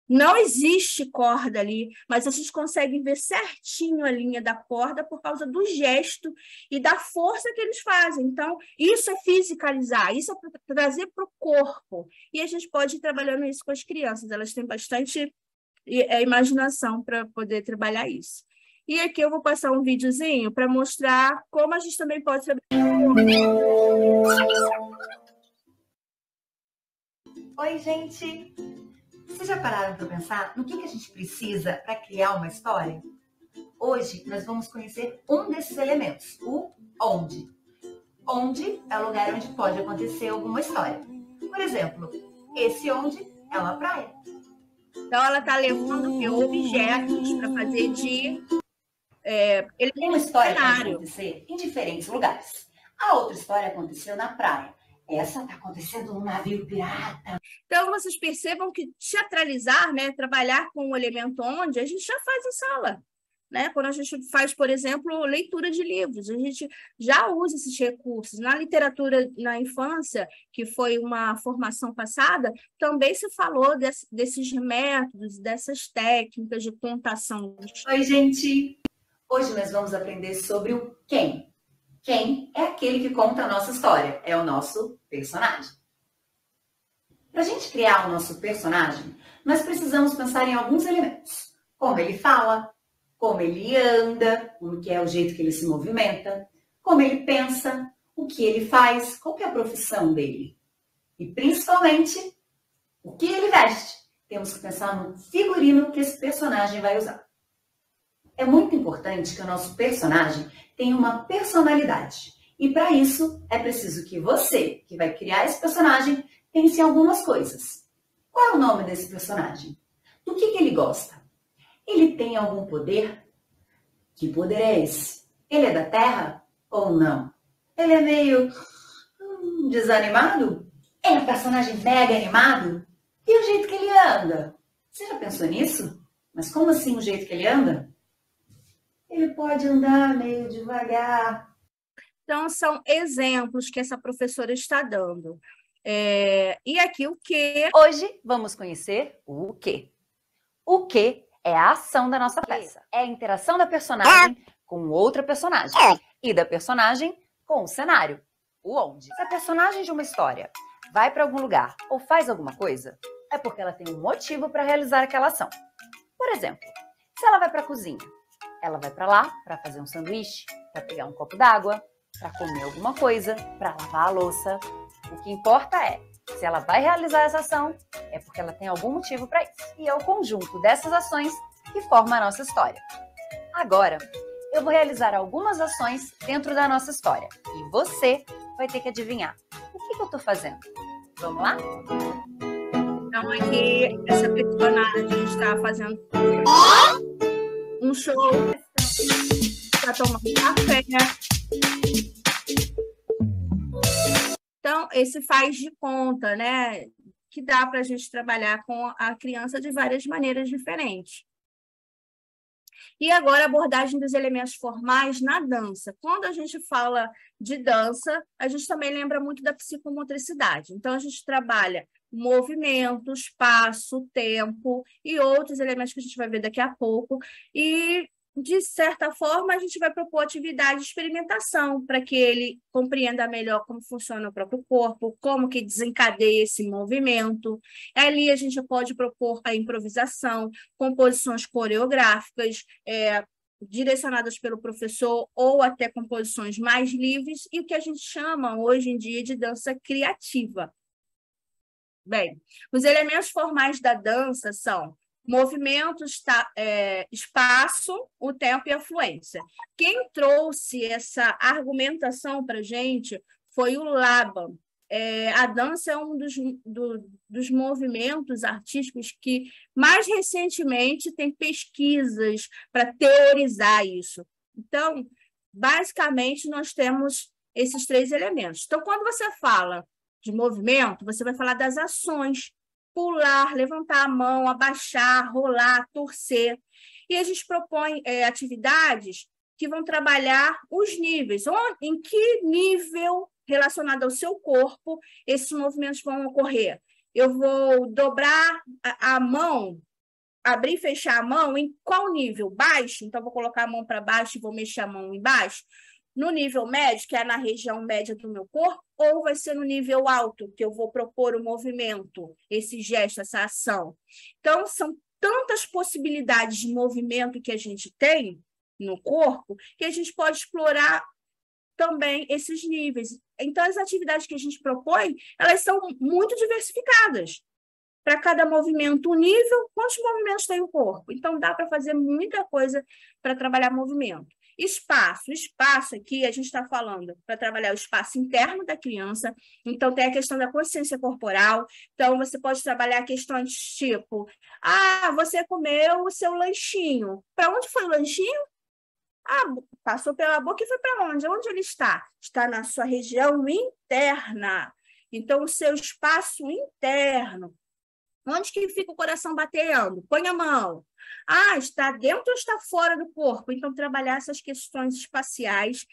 não existe corda ali, mas a gente consegue ver certinho a linha da corda por causa do gesto e da força que eles fazem. Então, isso é fisicalizar, isso é trazer para o corpo. E a gente pode ir trabalhando isso com as crianças, elas têm bastante imaginação para poder trabalhar isso. E aqui eu vou passar um videozinho para mostrar como a gente também pode trabalhar. Oi, gente! Vocês já pararam para pensar no que a gente precisa para criar uma história? Hoje nós vamos conhecer um desses elementos, o onde. Onde é o lugar onde pode acontecer alguma história. Por exemplo, esse onde é uma praia. Então, ela está levando objetos para fazer de uma história pode acontecer em diferentes lugares. A outra história aconteceu na praia. Essa está acontecendo num navio pirata. Então, vocês percebam que teatralizar, né, trabalhar com o elemento onde, a gente já faz em sala. Né? Quando a gente faz, por exemplo, leitura de livros, a gente já usa esses recursos. Na literatura na infância, que foi uma formação passada, também se falou desses métodos, dessas técnicas de contação. Oi, gente! Hoje nós vamos aprender sobre o quem. Quem é aquele que conta a nossa história, é o nosso personagem. Para a gente criar o nosso personagem, nós precisamos pensar em alguns elementos. Como ele fala, como ele anda, como que é o jeito que ele se movimenta, como ele pensa, o que ele faz, qual que é a profissão dele. E principalmente, o que ele veste. Temos que pensar no figurino que esse personagem vai usar. É muito importante que o nosso personagem tenha uma personalidade. E para isso, é preciso que você, que vai criar esse personagem, pense em algumas coisas. Qual é o nome desse personagem? Do que ele gosta? Ele tem algum poder? Que poder é esse? Ele é da Terra ou não? Ele é meio desanimado? Ele é um personagem mega animado? E o jeito que ele anda? Você já pensou nisso? Mas como assim o jeito que ele anda? Ele pode andar meio devagar. Então, são exemplos que essa professora está dando. E aqui o quê? Hoje vamos conhecer o quê. O quê é a ação da nossa peça. É a interação da personagem com outra personagem. E da personagem com o cenário. O onde. Se a personagem de uma história vai para algum lugar ou faz alguma coisa, é porque ela tem um motivo para realizar aquela ação. Por exemplo, se ela vai para a cozinha, ela vai para lá para fazer um sanduíche, para pegar um copo d'água, para comer alguma coisa, para lavar a louça. O que importa é, se ela vai realizar essa ação, é porque ela tem algum motivo para isso. E é o conjunto dessas ações que forma a nossa história. Agora, eu vou realizar algumas ações dentro da nossa história. E você vai ter que adivinhar o que eu estou fazendo. Vamos lá? Então, aqui, essa personagem está fazendo um show, está tomando café. Então, esse faz de conta, né? Que dá para a gente trabalhar com a criança de várias maneiras diferentes. E agora, a abordagem dos elementos formais na dança. Quando a gente fala de dança, a gente também lembra muito da psicomotricidade. Então, a gente trabalha movimento, espaço, tempo e outros elementos que a gente vai ver daqui a pouco. E de certa forma, a gente vai propor atividade de experimentação para que ele compreenda melhor como funciona o próprio corpo, como que desencadeia esse movimento. Ali a gente pode propor a improvisação, composições coreográficas, direcionadas pelo professor ou até composições mais livres e o que a gente chama hoje em dia de dança criativa. Bem, os elementos formais da dança são movimento, espaço, o tempo e a fluência. Quem trouxe essa argumentação para a gente foi o Laban. A dança é um dos movimentos artísticos que, mais recentemente, tem pesquisas para teorizar isso. Então, basicamente, nós temos esses 3 elementos. Então, quando você fala de movimento, você vai falar das ações: pular, levantar a mão, abaixar, rolar, torcer. E a gente propõe atividades que vão trabalhar os níveis. Em que nível relacionado ao seu corpo esses movimentos vão ocorrer? Eu vou dobrar a mão, abrir e fechar a mão em qual nível? Baixo? Então, vou colocar a mão para baixo e vou mexer a mão embaixo. No nível médio, que é na região média do meu corpo, ou vai ser no nível alto, que eu vou propor o movimento, esse gesto, essa ação. Então, são tantas possibilidades de movimento que a gente tem no corpo, que a gente pode explorar também esses níveis. Então, as atividades que a gente propõe, elas são muito diversificadas. Para cada movimento, um nível, quantos movimentos tem o corpo? Então, dá para fazer muita coisa para trabalhar movimento. Espaço aqui, a gente está falando para trabalhar o espaço interno da criança, então tem a questão da consciência corporal, então você pode trabalhar questões tipo, você comeu o seu lanchinho, para onde foi o lanchinho? Passou pela boca e foi para onde? Onde ele está? Está na sua região interna, então o seu espaço interno. Onde que fica o coração batendo? Põe a mão. Está dentro ou está fora do corpo? Então, trabalhar essas questões espaciais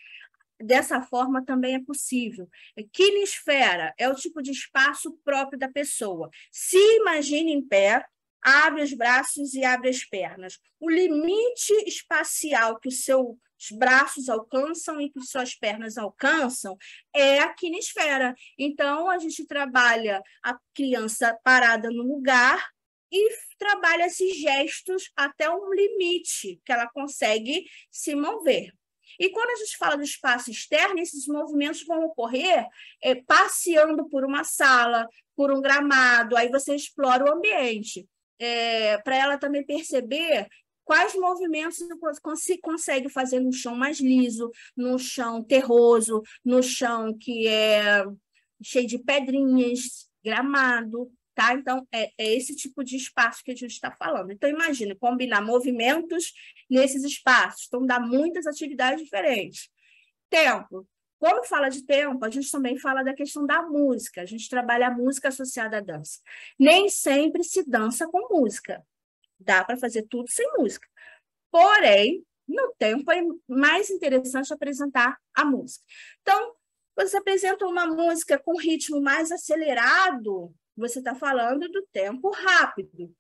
dessa forma também é possível. Quinesfera é o tipo de espaço próprio da pessoa. Se imagine em pé, abre os braços e abre as pernas. O limite espacial que os seus braços alcançam e que suas pernas alcançam é a quinesfera. Então, a gente trabalha a criança parada no lugar e trabalha esses gestos até um limite que ela consegue se mover. E quando a gente fala do espaço externo, esses movimentos vão ocorrer passeando por uma sala, por um gramado, aí você explora o ambiente. Para ela também perceber quais movimentos você consegue fazer no chão mais liso, no chão terroso, no chão que é cheio de pedrinhas, gramado, tá? Então, é esse tipo de espaço que a gente está falando. Então, imagina, combinar movimentos nesses espaços. Então, dá muitas atividades diferentes. Tempo. Quando fala de tempo, a gente também fala da questão da música. A gente trabalha a música associada à dança. Nem sempre se dança com música. Dá para fazer tudo sem música. Porém, no tempo é mais interessante apresentar a música. Então, você apresenta uma música com ritmo mais acelerado, você está falando do tempo rápido.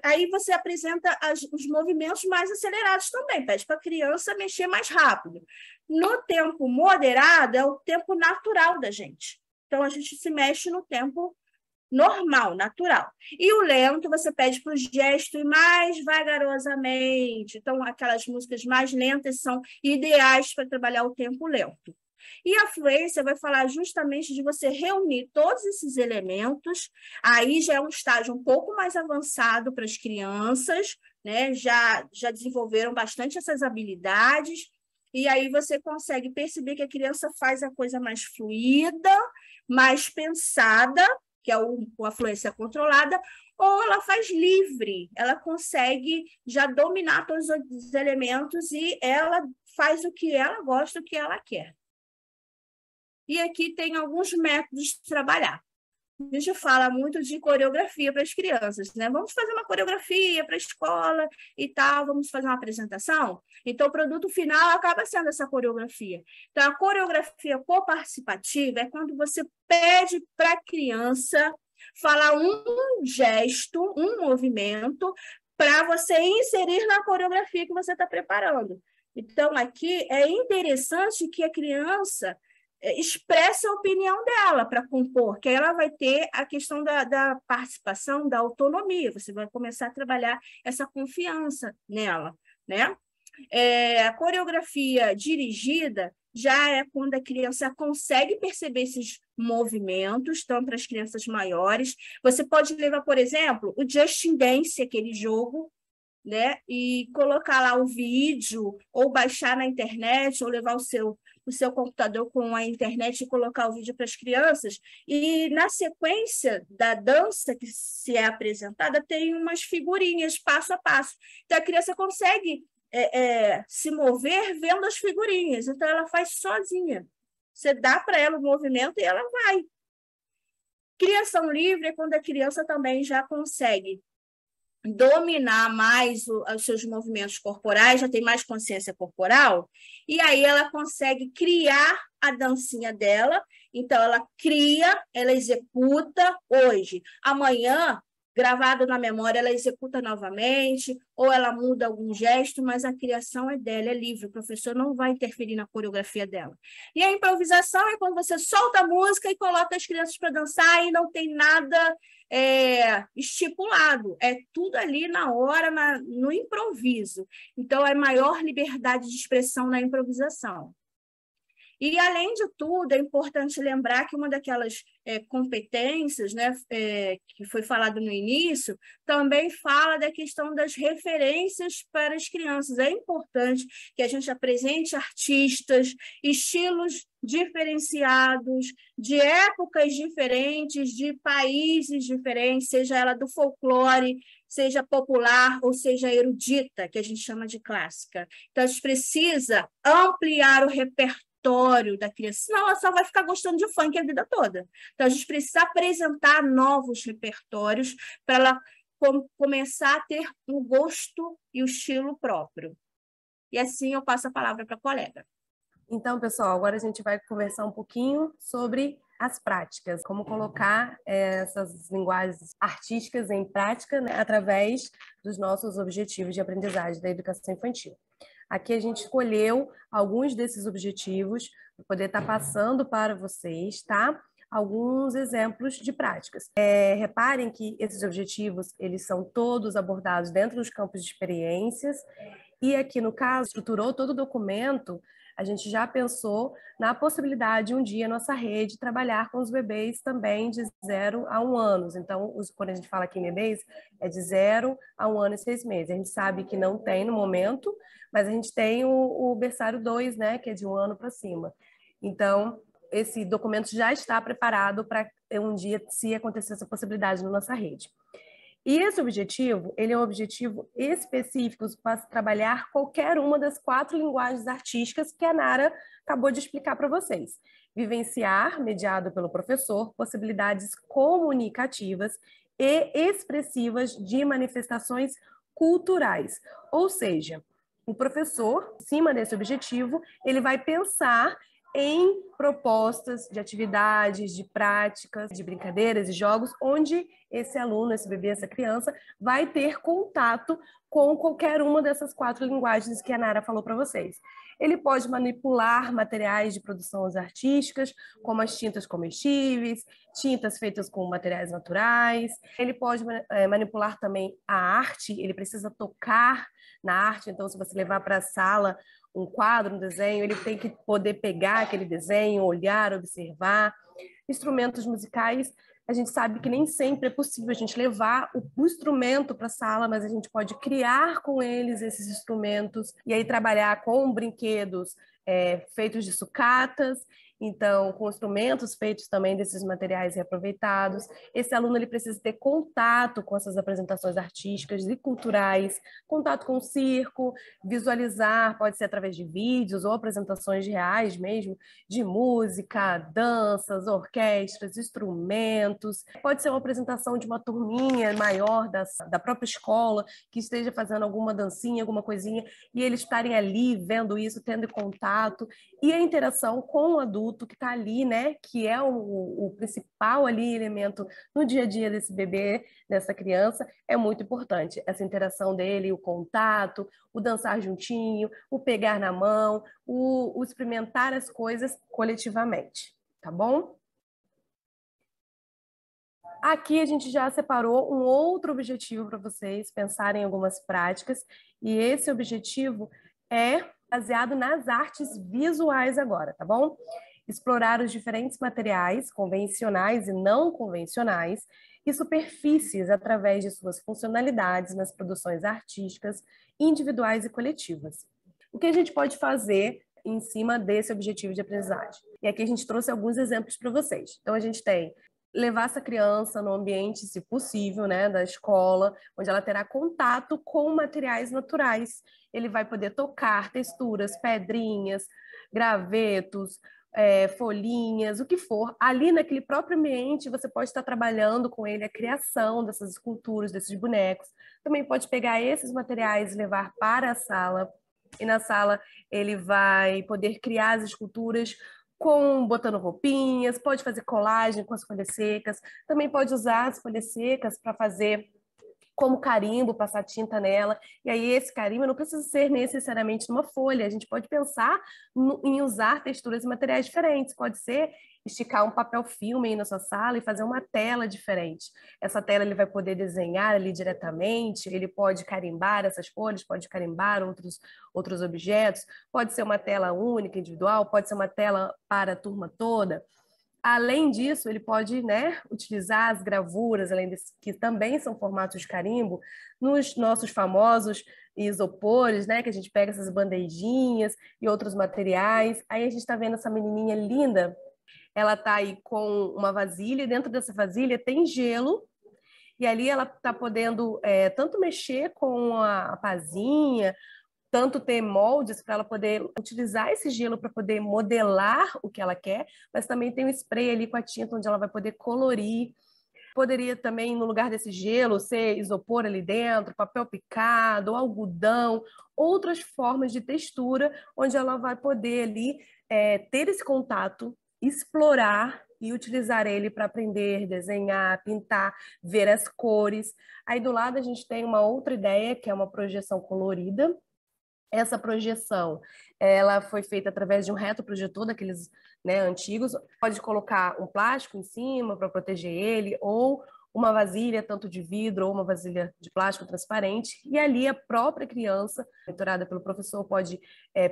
Aí você apresenta os movimentos mais acelerados também, pede para a criança mexer mais rápido. No tempo moderado, é o tempo natural da gente. Então, a gente se mexe no tempo normal, natural. E o lento, você pede para o gesto ir mais vagarosamente. Então, aquelas músicas mais lentas são ideais para trabalhar o tempo lento. E a fluência vai falar justamente de você reunir todos esses elementos, aí já é um estágio um pouco mais avançado para as crianças, né? Já desenvolveram bastante essas habilidades, e aí você consegue perceber que a criança faz a coisa mais fluida, mais pensada, que é a fluência controlada, ou ela faz livre, ela consegue já dominar todos os elementos e ela faz o que ela gosta, o que ela quer. E aqui tem alguns métodos de trabalhar. A gente fala muito de coreografia para as crianças, né? Vamos fazer uma coreografia para a escola e tal, vamos fazer uma apresentação? Então, o produto final acaba sendo essa coreografia. Então, a coreografia coparticipativa é quando você pede para a criança falar um gesto, um movimento, para você inserir na coreografia que você está preparando. Então, aqui é interessante que a criança expresse a opinião dela para compor, que aí ela vai ter a questão da participação, da autonomia, você vai começar a trabalhar essa confiança nela, né? A coreografia dirigida já é quando a criança consegue perceber esses movimentos, tanto para as crianças maiores. Você pode levar, por exemplo, o Just Dance, aquele jogo, né? E colocar lá o vídeo, ou baixar na internet, ou levar o seu computador com a internet e colocar o vídeo para as crianças. E na sequência da dança que se é apresentada, tem umas figurinhas passo a passo. Então, a criança consegue se mover vendo as figurinhas. Então, ela faz sozinha. Você dá para ela o movimento e ela vai. Criação livre é quando a criança também já consegue dominar mais os seus movimentos corporais, já tem mais consciência corporal, e aí ela consegue criar a dancinha dela. Então, ela cria, ela executa hoje. Amanhã, gravado na memória, ela executa novamente, ou ela muda algum gesto, mas a criação é dela, é livre. O professor não vai interferir na coreografia dela. E a improvisação é quando você solta a música e coloca as crianças para dançar e não tem nada estipulado. É tudo ali na hora, no improviso. Então, é maior liberdade de expressão na improvisação. E, além de tudo, é importante lembrar que uma daquelas competências, né, que foi falado no início, também fala da questão das referências para as crianças. É importante que a gente apresente artistas, estilos diferenciados, de épocas diferentes, de países diferentes, seja ela do folclore, seja popular ou seja erudita, que a gente chama de clássica. Então, a gente precisa ampliar o repertório da criança, senão ela só vai ficar gostando de funk a vida toda. Então, a gente precisa apresentar novos repertórios para ela começar a ter um gosto e o estilo próprio. E assim eu passo a palavra para a colega. Então, pessoal, agora a gente vai conversar um pouquinho sobre as práticas, como colocar essas linguagens artísticas em prática, né, através dos nossos objetivos de aprendizagem da educação infantil. Aqui a gente escolheu alguns desses objetivos para poder estar passando para vocês, tá? Alguns exemplos de práticas. Reparem que esses objetivos, eles são todos abordados dentro dos campos de experiências e aqui, no caso, estruturou todo o documento. A gente já pensou na possibilidade de um dia nossa rede trabalhar com os bebês também de 0 a 1 ano. Então, quando a gente fala aqui em bebês, é de 0 a 1 ano e 6 meses. A gente sabe que não tem no momento, mas a gente tem o berçário 2, né, que é de 1 ano para cima. Então, esse documento já está preparado para um dia, se acontecer essa possibilidade na nossa rede. E esse objetivo, ele é um objetivo específico para trabalhar qualquer uma das 4 linguagens artísticas que a Nara acabou de explicar para vocês. Vivenciar, mediado pelo professor, possibilidades comunicativas e expressivas de manifestações culturais. Ou seja, o professor, em cima desse objetivo, ele vai pensar em propostas de atividades, de práticas, de brincadeiras e jogos, onde esse aluno, esse bebê, essa criança vai ter contato com qualquer uma dessas 4 linguagens que a Nara falou para vocês. Ele pode manipular materiais de produções artísticas, como as tintas comestíveis, tintas feitas com materiais naturais. Ele pode manipular também a arte, ele precisa tocar na arte, então se você levar para a sala um quadro, um desenho, ele tem que poder pegar aquele desenho, olhar, observar. Instrumentos musicais, a gente sabe que nem sempre é possível a gente levar o instrumento para a sala, mas a gente pode criar com eles esses instrumentos e aí trabalhar com brinquedos feitos de sucatas, então com instrumentos feitos também desses materiais reaproveitados. Esse aluno ele precisa ter contato com essas apresentações artísticas e culturais, contato com o circo, visualizar, pode ser através de vídeos ou apresentações reais mesmo, de música, danças, orquestras, instrumentos. Pode ser uma apresentação de uma turminha maior da própria escola que esteja fazendo alguma dancinha, alguma coisinha, e eles estarem ali vendo isso, tendo contato, e a interação com o adulto adulto que está ali, né, que é o principal ali elemento no dia a dia desse bebê, dessa criança, é muito importante. Essa interação dele, o contato, o dançar juntinho, o pegar na mão, o experimentar as coisas coletivamente, tá bom? Aqui a gente já separou um outro objetivo para vocês pensarem em algumas práticas, e esse objetivo é baseado nas artes visuais agora, tá bom? Explorar os diferentes materiais, convencionais e não convencionais, e superfícies através de suas funcionalidades nas produções artísticas, individuais e coletivas. O que a gente pode fazer em cima desse objetivo de aprendizagem? E aqui a gente trouxe alguns exemplos para vocês. Então, a gente tem levar essa criança no ambiente, se possível, né, da escola, onde ela terá contato com materiais naturais. Ele vai poder tocar texturas, pedrinhas, gravetos, folhinhas, o que for. Ali naquele próprio ambiente, você pode estar trabalhando com ele a criação dessas esculturas, desses bonecos. Também pode pegar esses materiais e levar para a sala. E na sala ele vai poder criar as esculturas botando roupinhas, pode fazer colagem com as folhas secas, também pode usar as folhas secas para fazer como carimbo, passar tinta nela, e aí esse carimbo não precisa ser necessariamente numa folha, a gente pode pensar em usar texturas e materiais diferentes, pode ser esticar um papel filme aí na sua sala e fazer uma tela diferente. Essa tela ele vai poder desenhar ali diretamente, ele pode carimbar essas folhas, pode carimbar outros objetos, pode ser uma tela única, individual, pode ser uma tela para a turma toda. Além disso, ele pode, né, utilizar as gravuras, além desse, que também são formatos de carimbo, nos nossos famosos isopores, né, que a gente pega essas bandejinhas e outros materiais. Aí a gente está vendo essa menininha linda, ela está aí com uma vasilha, e dentro dessa vasilha tem gelo, e ali ela está podendo tanto mexer com a pazinha, tanto ter moldes para ela poder utilizar esse gelo para poder modelar o que ela quer, mas também tem um spray ali com a tinta onde ela vai poder colorir. Poderia também, no lugar desse gelo, ser isopor ali dentro, papel picado, algodão, outras formas de textura, onde ela vai poder ali ter esse contato, explorar e utilizar ele para aprender, desenhar, pintar, ver as cores. Aí do lado a gente tem uma outra ideia, que é uma projeção colorida. Essa projeção, ela foi feita através de um retroprojetor daqueles, né, antigos. Pode colocar um plástico em cima para proteger ele, ou uma vasilha, tanto de vidro ou uma vasilha de plástico transparente. E ali a própria criança, monitorada pelo professor, pode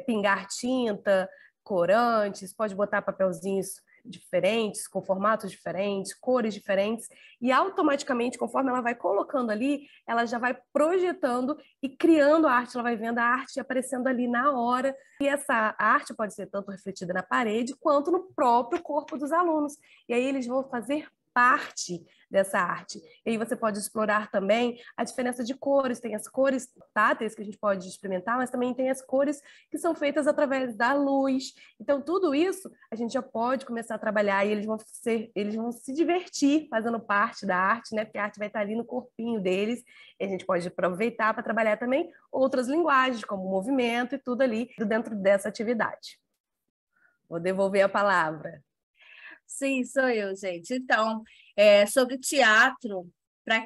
pingar tinta, corantes, pode botar papelzinhos diferentes, com formatos diferentes, cores diferentes, e automaticamente, conforme ela vai colocando ali, ela já vai projetando e criando a arte, ela vai vendo a arte aparecendo ali na hora, e essa arte pode ser tanto refletida na parede, quanto no próprio corpo dos alunos, e aí eles vão fazer parte dessa arte. E aí você pode explorar também a diferença de cores, tem as cores táteis que a gente pode experimentar, mas também tem as cores que são feitas através da luz. Então tudo isso a gente já pode começar a trabalhar e eles vão se divertir fazendo parte da arte, né? Porque a arte vai estar ali no corpinho deles, e a gente pode aproveitar para trabalhar também outras linguagens, como movimento e tudo ali dentro dessa atividade. Vou devolver a palavra. Sim, sou eu, gente. Então, sobre teatro, para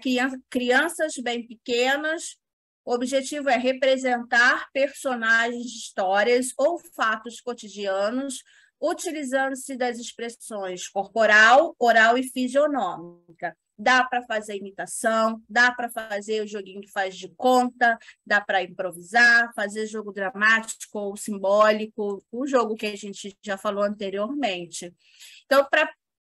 crianças bem pequenas, o objetivo é representar personagens de histórias ou fatos cotidianos, utilizando-se das expressões corporal, oral e fisionômica. Dá para fazer imitação, dá para fazer o joguinho que faz de conta, dá para improvisar, fazer jogo dramático ou simbólico, o jogo que a gente já falou anteriormente. Então,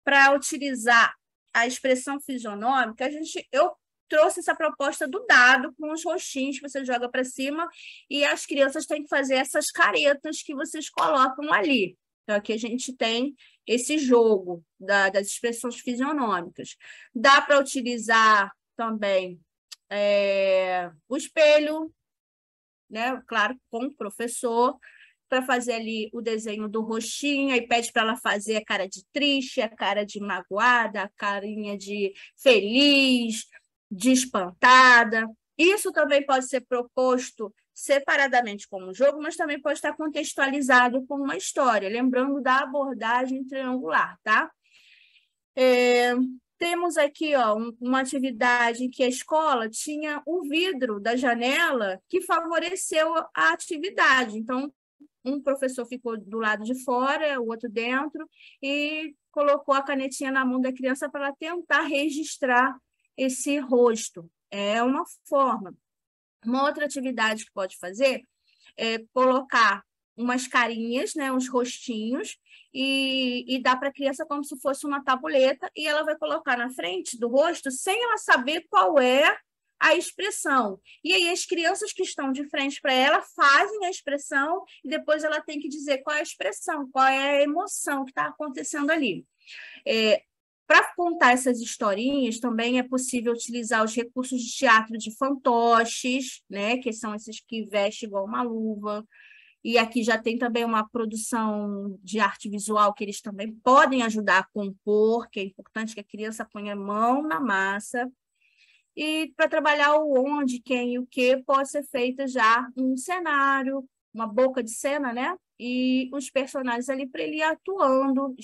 para utilizar a expressão fisionômica, eu trouxe essa proposta do dado com os rostinhos que você joga para cima e as crianças têm que fazer essas caretas que vocês colocam ali. Então, aqui a gente tem esse jogo das expressões fisionômicas. Dá para utilizar também o espelho, né? Claro, com o professor, para fazer ali o desenho do rostinho, aí pede para ela fazer a cara de triste, a cara de magoada, a carinha de feliz, de espantada. Isso também pode ser proposto separadamente como jogo, mas também pode estar contextualizado como uma história, lembrando da abordagem triangular, tá? Temos aqui uma atividade em que a escola tinha o vidro da janela que favoreceu a atividade. Então, um professor ficou do lado de fora, o outro dentro, e colocou a canetinha na mão da criança para ela tentar registrar esse rosto. É uma forma. Uma outra atividade que pode fazer é colocar umas carinhas, né, uns rostinhos, e dar para a criança como se fosse uma tabuleta, e ela vai colocar na frente do rosto sem ela saber qual é a expressão. E aí as crianças que estão de frente para ela fazem a expressão e depois ela tem que dizer qual é a expressão, qual é a emoção que está acontecendo ali. Para contar essas historinhas, também é possível utilizar os recursos de teatro de fantoches, né, que são esses que vestem igual uma luva. E aqui já tem também uma produção de arte visual que eles também podem ajudar a compor, que é importante que a criança ponha a mão na massa. E para trabalhar o onde, quem e o que, pode ser feita já um cenário, uma boca de cena, né? E os personagens ali para ele ir atuando,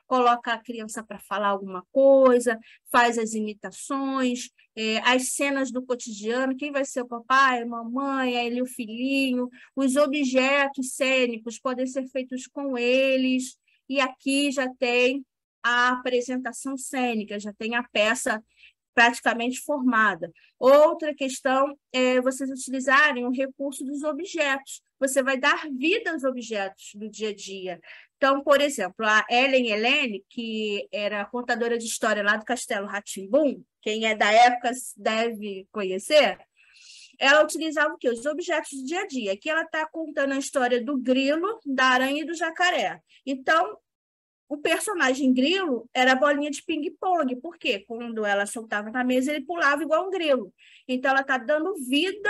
coloca a criança para falar alguma coisa, faz as imitações, as cenas do cotidiano, quem vai ser o papai, a mamãe, ele o filhinho, os objetos cênicos podem ser feitos com eles, e aqui já tem a apresentação cênica, já tem a peça praticamente formada. Outra questão é vocês utilizarem o recurso dos objetos. Você vai dar vida aos objetos do dia a dia. Então, por exemplo, a Ellen Helene, que era contadora de história lá do Castelo Rá-Tim-Bum, quem é da época deve conhecer, ela utilizava o quê? Os objetos do dia a dia. Aqui ela está contando a história do grilo, da aranha e do jacaré. Então, o personagem grilo era a bolinha de ping-pong, porque quando ela soltava na mesa, ele pulava igual um grilo. Então, ela está dando vida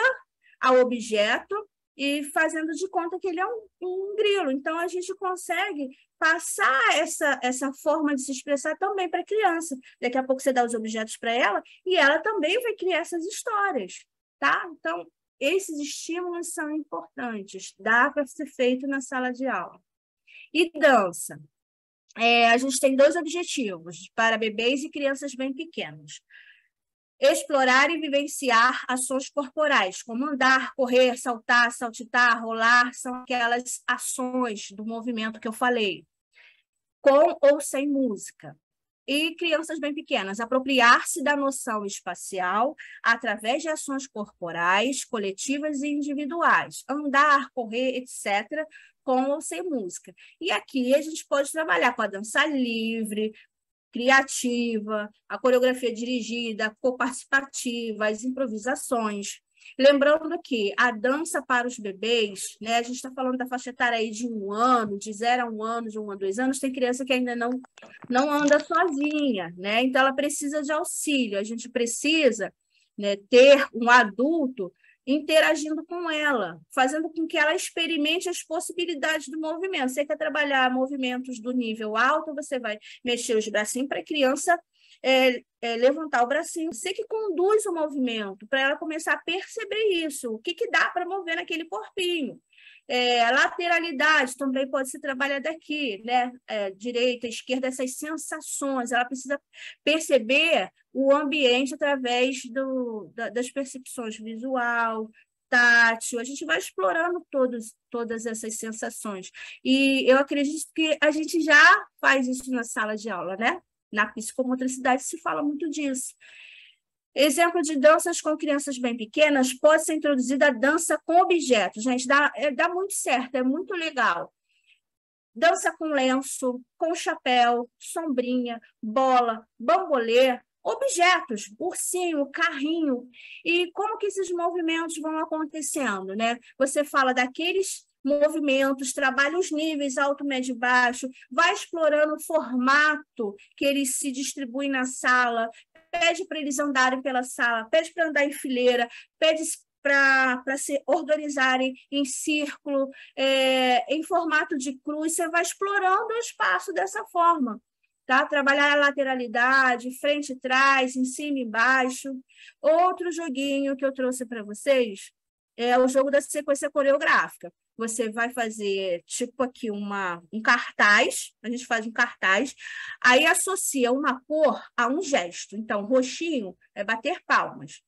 ao objeto e fazendo de conta que ele é um grilo. Então, a gente consegue passar essa forma de se expressar também para a criança. Daqui a pouco você dá os objetos para ela e ela também vai criar essas histórias, tá? Então, esses estímulos são importantes. Dá para ser feito na sala de aula. E dança. A gente tem 2 objetivos para bebês e crianças bem pequenos. Explorar e vivenciar ações corporais, como andar, correr, saltar, saltitar, rolar, são aquelas ações do movimento que eu falei, com ou sem música. E crianças bem pequenas, apropriar-se da noção espacial através de ações corporais, coletivas e individuais, andar, correr, etc., com ou sem música. E aqui a gente pode trabalhar com a dança livre, criativa, a coreografia dirigida, a coparticipativa, as improvisações. Lembrando que a dança para os bebês, né, a gente está falando da faixa etária aí de 1 ano, de 0 a 1 ano, de 1 a 2 anos, tem criança que ainda não anda sozinha, né? Então ela precisa de auxílio, a gente precisa, né, ter um adulto interagindo com ela, fazendo com que ela experimente as possibilidades do movimento. Você quer trabalhar movimentos do nível alto, você vai mexer os bracinhos para a criança levantar o bracinho. Você que conduz o movimento, para ela começar a perceber isso, o que dá para mover naquele corpinho. A lateralidade também pode ser trabalhada aqui, né? Direita, esquerda, essas sensações. Ela precisa perceber o ambiente através das percepções visual, tátil. A gente vai explorando todas essas sensações. E eu acredito que a gente já faz isso na sala de aula, né? Na psicomotricidade se fala muito disso. Exemplo de danças com crianças bem pequenas, pode ser introduzida a dança com objetos. Gente, dá muito certo, é muito legal. Dança com lenço, com chapéu, sombrinha, bola, bambolê, objetos, ursinho, carrinho. E como que esses movimentos vão acontecendo, né? Você fala daqueles movimentos, trabalha os níveis alto, médio e baixo, vai explorando o formato que eles se distribuem na sala, pede para eles andarem pela sala, pede para andar em fileira, pede para se organizarem em círculo, em formato de cruz, você vai explorando o espaço dessa forma. Tá? Trabalhar a lateralidade, frente e trás, em cima e embaixo. Outro joguinho que eu trouxe para vocês é o jogo da sequência coreográfica. Você vai fazer, tipo aqui, um cartaz, a gente faz um cartaz, aí associa uma cor a um gesto. Então, roxinho é bater palmas,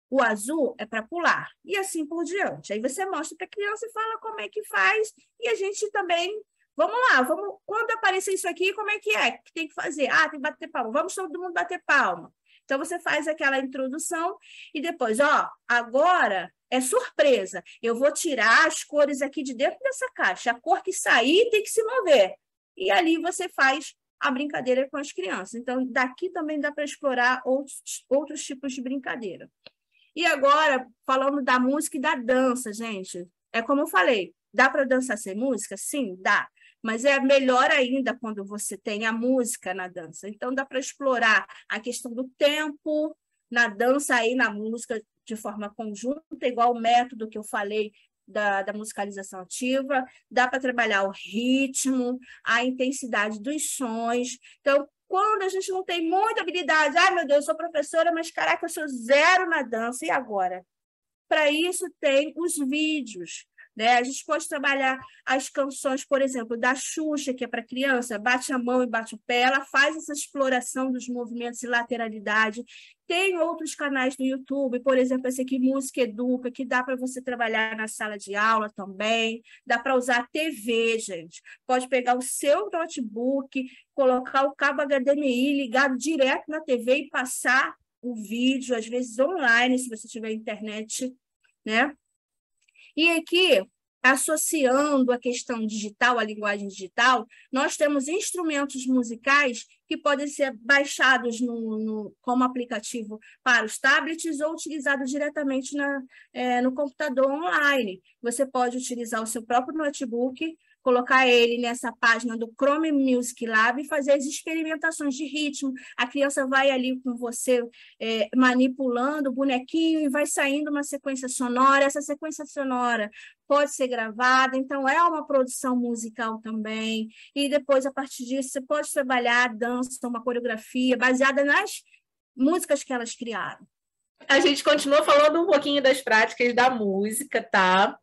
o azul é para pular, e assim por diante. Aí você mostra para a criança e fala como é que faz, e a gente também, vamos lá, quando aparecer isso aqui, como é que tem que fazer? Ah, tem que bater palma, vamos todo mundo bater palma. Então, você faz aquela introdução e depois, agora é surpresa. Eu vou tirar as cores aqui de dentro dessa caixa. A cor que sair tem que se mover. E ali você faz a brincadeira com as crianças. Então, daqui também dá para explorar outros tipos de brincadeira. E agora, falando da música e da dança, gente, é como eu falei, dá para dançar sem música? Sim, dá. Mas é melhor ainda quando você tem a música na dança. Então, dá para explorar a questão do tempo na dança e na música de forma conjunta, igual o método que eu falei da musicalização ativa. Dá para trabalhar o ritmo, a intensidade dos sons. Então, quando a gente não tem muita habilidade, meu Deus, eu sou professora, mas caraca, eu sou zero na dança, e agora? Para isso tem os vídeos. Né? A gente pode trabalhar as canções, por exemplo, da Xuxa, que é para criança, bate a mão e bate o pé, ela faz essa exploração dos movimentos e lateralidade. Tem outros canais no YouTube, por exemplo, esse aqui, Música Educa, que dá para você trabalhar na sala de aula também, dá para usar a TV, gente. Pode pegar o seu notebook, colocar o cabo HDMI ligado direto na TV e passar o vídeo, às vezes online, se você tiver internet, né? E aqui, associando a questão digital, a linguagem digital, nós temos instrumentos musicais que podem ser baixados como aplicativo para os tablets ou utilizados diretamente no computador online. Você pode utilizar o seu próprio notebook, colocar ele nessa página do Chrome Music Lab e fazer as experimentações de ritmo. A criança vai ali com você manipulando o bonequinho e vai saindo uma sequência sonora. Essa sequência sonora pode ser gravada, então é uma produção musical também. E depois, a partir disso, você pode trabalhar a dança, uma coreografia baseada nas músicas que elas criaram. A gente continua falando um pouquinho das práticas da música, tá?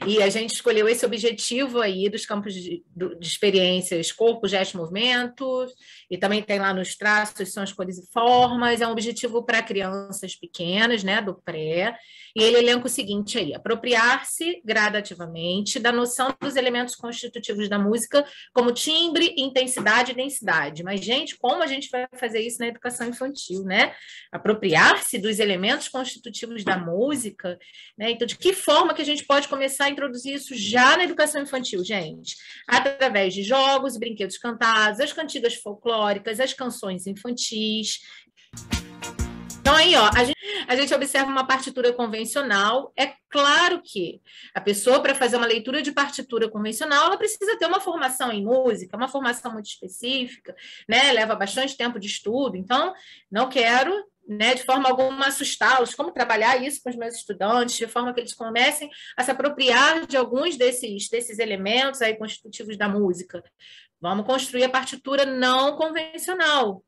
E a gente escolheu esse objetivo aí dos campos de experiências corpo, gesto, movimento, e também tem lá nos traços, sons, cores e formas. É um objetivo para crianças pequenas, né, do pré. E ele elenca o seguinte aí: apropriar-se gradativamente da noção dos elementos constitutivos da música, como timbre, intensidade e densidade. Mas, gente, como a gente vai fazer isso na educação infantil, né? Apropriar-se dos elementos constitutivos da música, né? Então, de que forma que a gente pode começar a introduzir isso já na educação infantil, gente? Através de jogos, brinquedos cantados, as cantigas folclóricas, as canções infantis. Então, aí, ó, a gente observa uma partitura convencional. É claro que a pessoa, para fazer uma leitura de partitura convencional, ela precisa ter uma formação em música, uma formação muito específica, né? Leva bastante tempo de estudo. Então, não quero, né, de forma alguma assustá-los, como trabalhar isso com os meus estudantes, de forma que eles comecem a se apropriar de alguns desses elementos aí constitutivos da música. Vamos construir a partitura não convencional,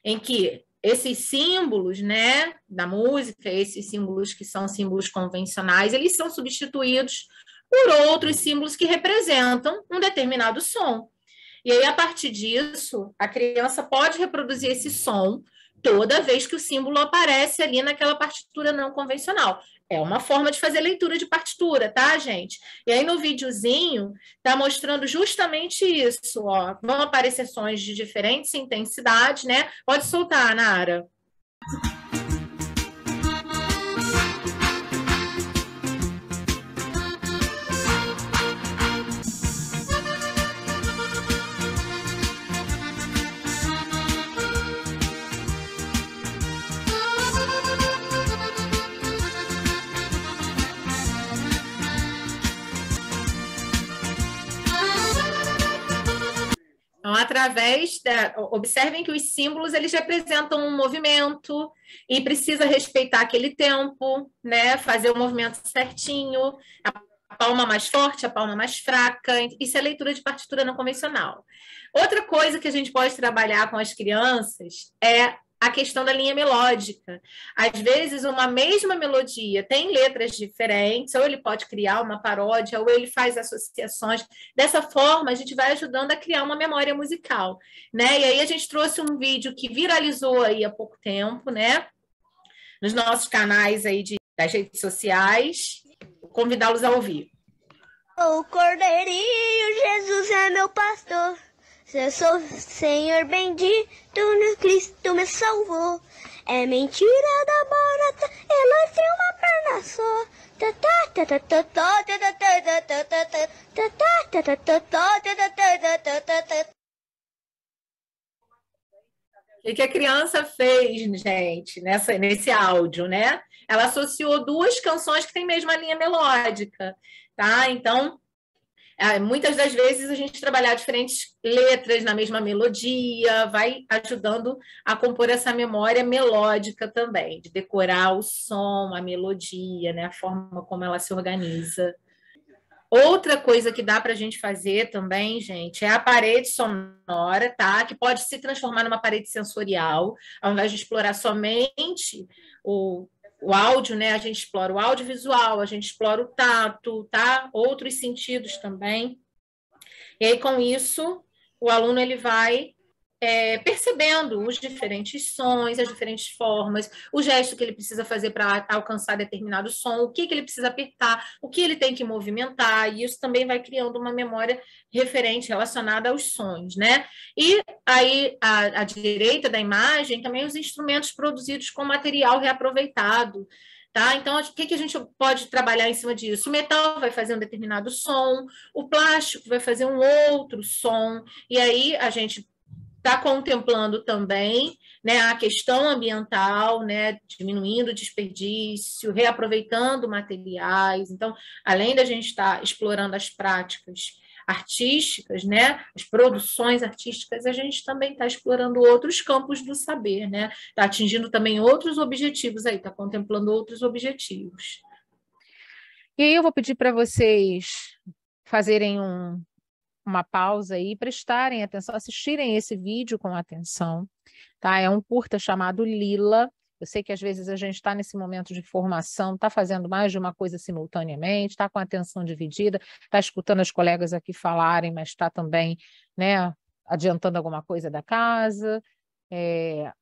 em que esses símbolos, né, da música, esses símbolos que são símbolos convencionais, eles são substituídos por outros símbolos que representam um determinado som. E aí, a partir disso, a criança pode reproduzir esse som toda vez que o símbolo aparece ali naquela partitura não convencional. É uma forma de fazer leitura de partitura, tá, gente? E aí, no videozinho, tá mostrando justamente isso, ó. Vão aparecer sons de diferentes intensidades, né? Pode soltar, Nara. Então, observem que os símbolos, eles representam um movimento e precisa respeitar aquele tempo, né? Fazer o movimento certinho, a palma mais forte, a palma mais fraca. Isso é leitura de partitura não convencional. Outra coisa que a gente pode trabalhar com as crianças é a questão da linha melódica. Às vezes, uma mesma melodia tem letras diferentes, ou ele pode criar uma paródia, ou ele faz associações. Dessa forma, a gente vai ajudando a criar uma memória musical, né? E aí a gente trouxe um vídeo que viralizou aí há pouco tempo, né? Nos nossos canais aí das redes sociais. Vou convidá-los a ouvir. O Cordeirinho, Jesus é meu pastor. Eu sou Senhor bendito, no Cristo me salvou. É mentira da barata, ela tem uma perna só. O que a criança fez, gente, nesse áudio, né? Ela associou duas canções que têm a mesma linha melódica, tá? Então, muitas das vezes a gente trabalhar diferentes letras na mesma melodia vai ajudando a compor essa memória melódica também, de decorar o som, a melodia, né? A forma como ela se organiza. Outra coisa que dá para a gente fazer também, gente, é a parede sonora, tá? Que pode se transformar numa parede sensorial, ao invés de explorar somente o áudio, né? A gente explora o audiovisual, a gente explora o tato, tá? Outros sentidos também. E aí, com isso, o aluno ele vai percebendo os diferentes sons, as diferentes formas, o gesto que ele precisa fazer para alcançar determinado som, o que ele precisa apertar, o que ele tem que movimentar, e isso também vai criando uma memória referente relacionada aos sons, né? E aí, à direita da imagem, também os instrumentos produzidos com material reaproveitado, tá? Então, o que a gente pode trabalhar em cima disso? O metal vai fazer um determinado som, o plástico vai fazer um outro som, e aí a gente está contemplando também, né, a questão ambiental, né, diminuindo o desperdício, reaproveitando materiais. Então, além da gente estar explorando as práticas artísticas, né, as produções artísticas, a gente também está explorando outros campos do saber, né? Está atingindo também outros objetivos aí, está contemplando outros objetivos. E aí eu vou pedir para vocês fazerem uma pausa aí, prestarem atenção, assistirem esse vídeo com atenção, tá? É um curta chamado Lila. Eu sei que às vezes a gente está nesse momento de formação, está fazendo mais de uma coisa simultaneamente, está com a atenção dividida, está escutando as colegas aqui falarem, mas está também, né, adiantando alguma coisa da casa.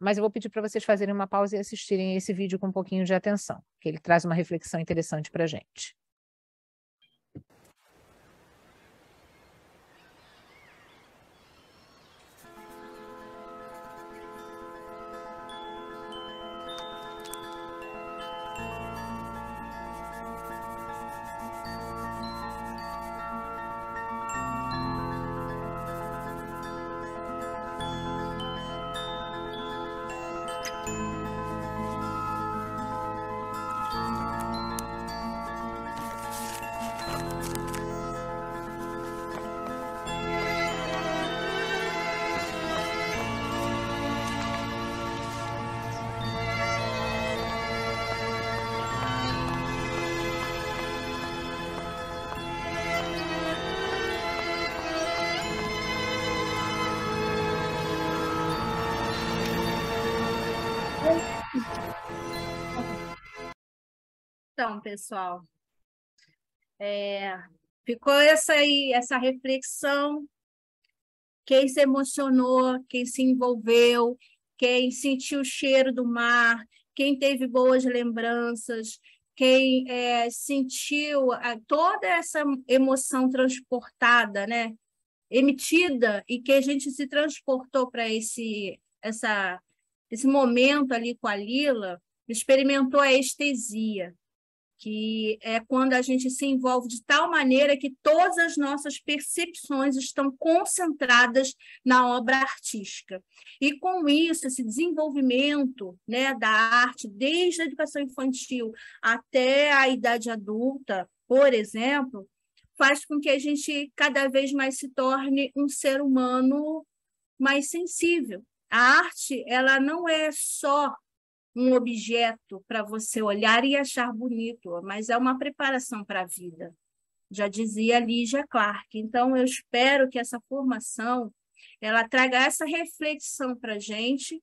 Mas eu vou pedir para vocês fazerem uma pausa e assistirem esse vídeo com um pouquinho de atenção, que ele traz uma reflexão interessante para a gente. Então, pessoal, ficou essa reflexão. Quem se emocionou, quem se envolveu, quem sentiu o cheiro do mar, quem teve boas lembranças, quem sentiu toda essa emoção transportada, né? Emitida, e que a gente se transportou para esse momento ali com a Lila, experimentou a estesia, que é quando a gente se envolve de tal maneira que todas as nossas percepções estão concentradas na obra artística. E com isso, esse desenvolvimento, né, da arte, desde a educação infantil até a idade adulta, por exemplo, faz com que a gente cada vez mais se torne um ser humano mais sensível. A arte, ela não é só um objeto para você olhar e achar bonito, mas é uma preparação para a vida, já dizia Lígia Clark. Então, eu espero que essa formação ela traga essa reflexão para a gente,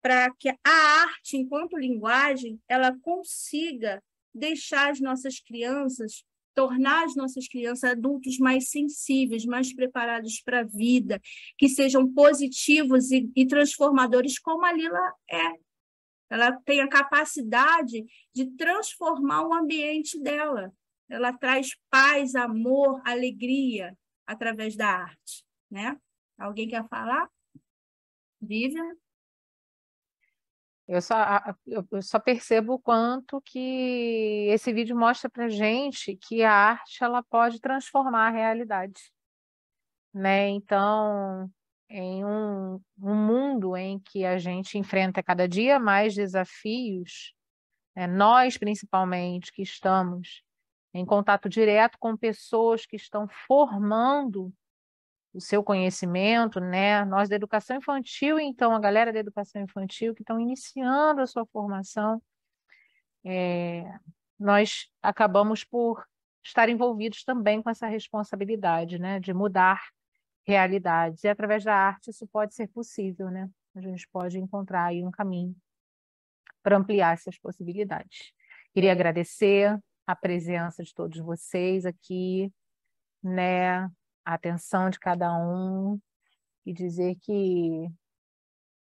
para que a arte, enquanto linguagem, ela consiga deixar as nossas crianças, tornar as nossas crianças adultos mais sensíveis, mais preparados para a vida, que sejam positivos e transformadores, como a Lila é. Ela tem a capacidade de transformar o ambiente dela. Ela traz paz, amor, alegria através da arte, né? Alguém quer falar? Vivian? Eu só percebo o quanto que esse vídeo mostra para gente que a arte ela pode transformar a realidade, né? Então, em um mundo em que a gente enfrenta cada dia mais desafios, nós principalmente que estamos em contato direto com pessoas que estão formando o seu conhecimento, né? Nós da educação infantil, então, a galera da educação infantil que estão iniciando a sua formação, nós acabamos por estar envolvidos também com essa responsabilidade, né? De mudar realidades. E através da arte isso pode ser possível, né? A gente pode encontrar aí um caminho para ampliar essas possibilidades. Queria agradecer a presença de todos vocês aqui, né? A atenção de cada um e dizer que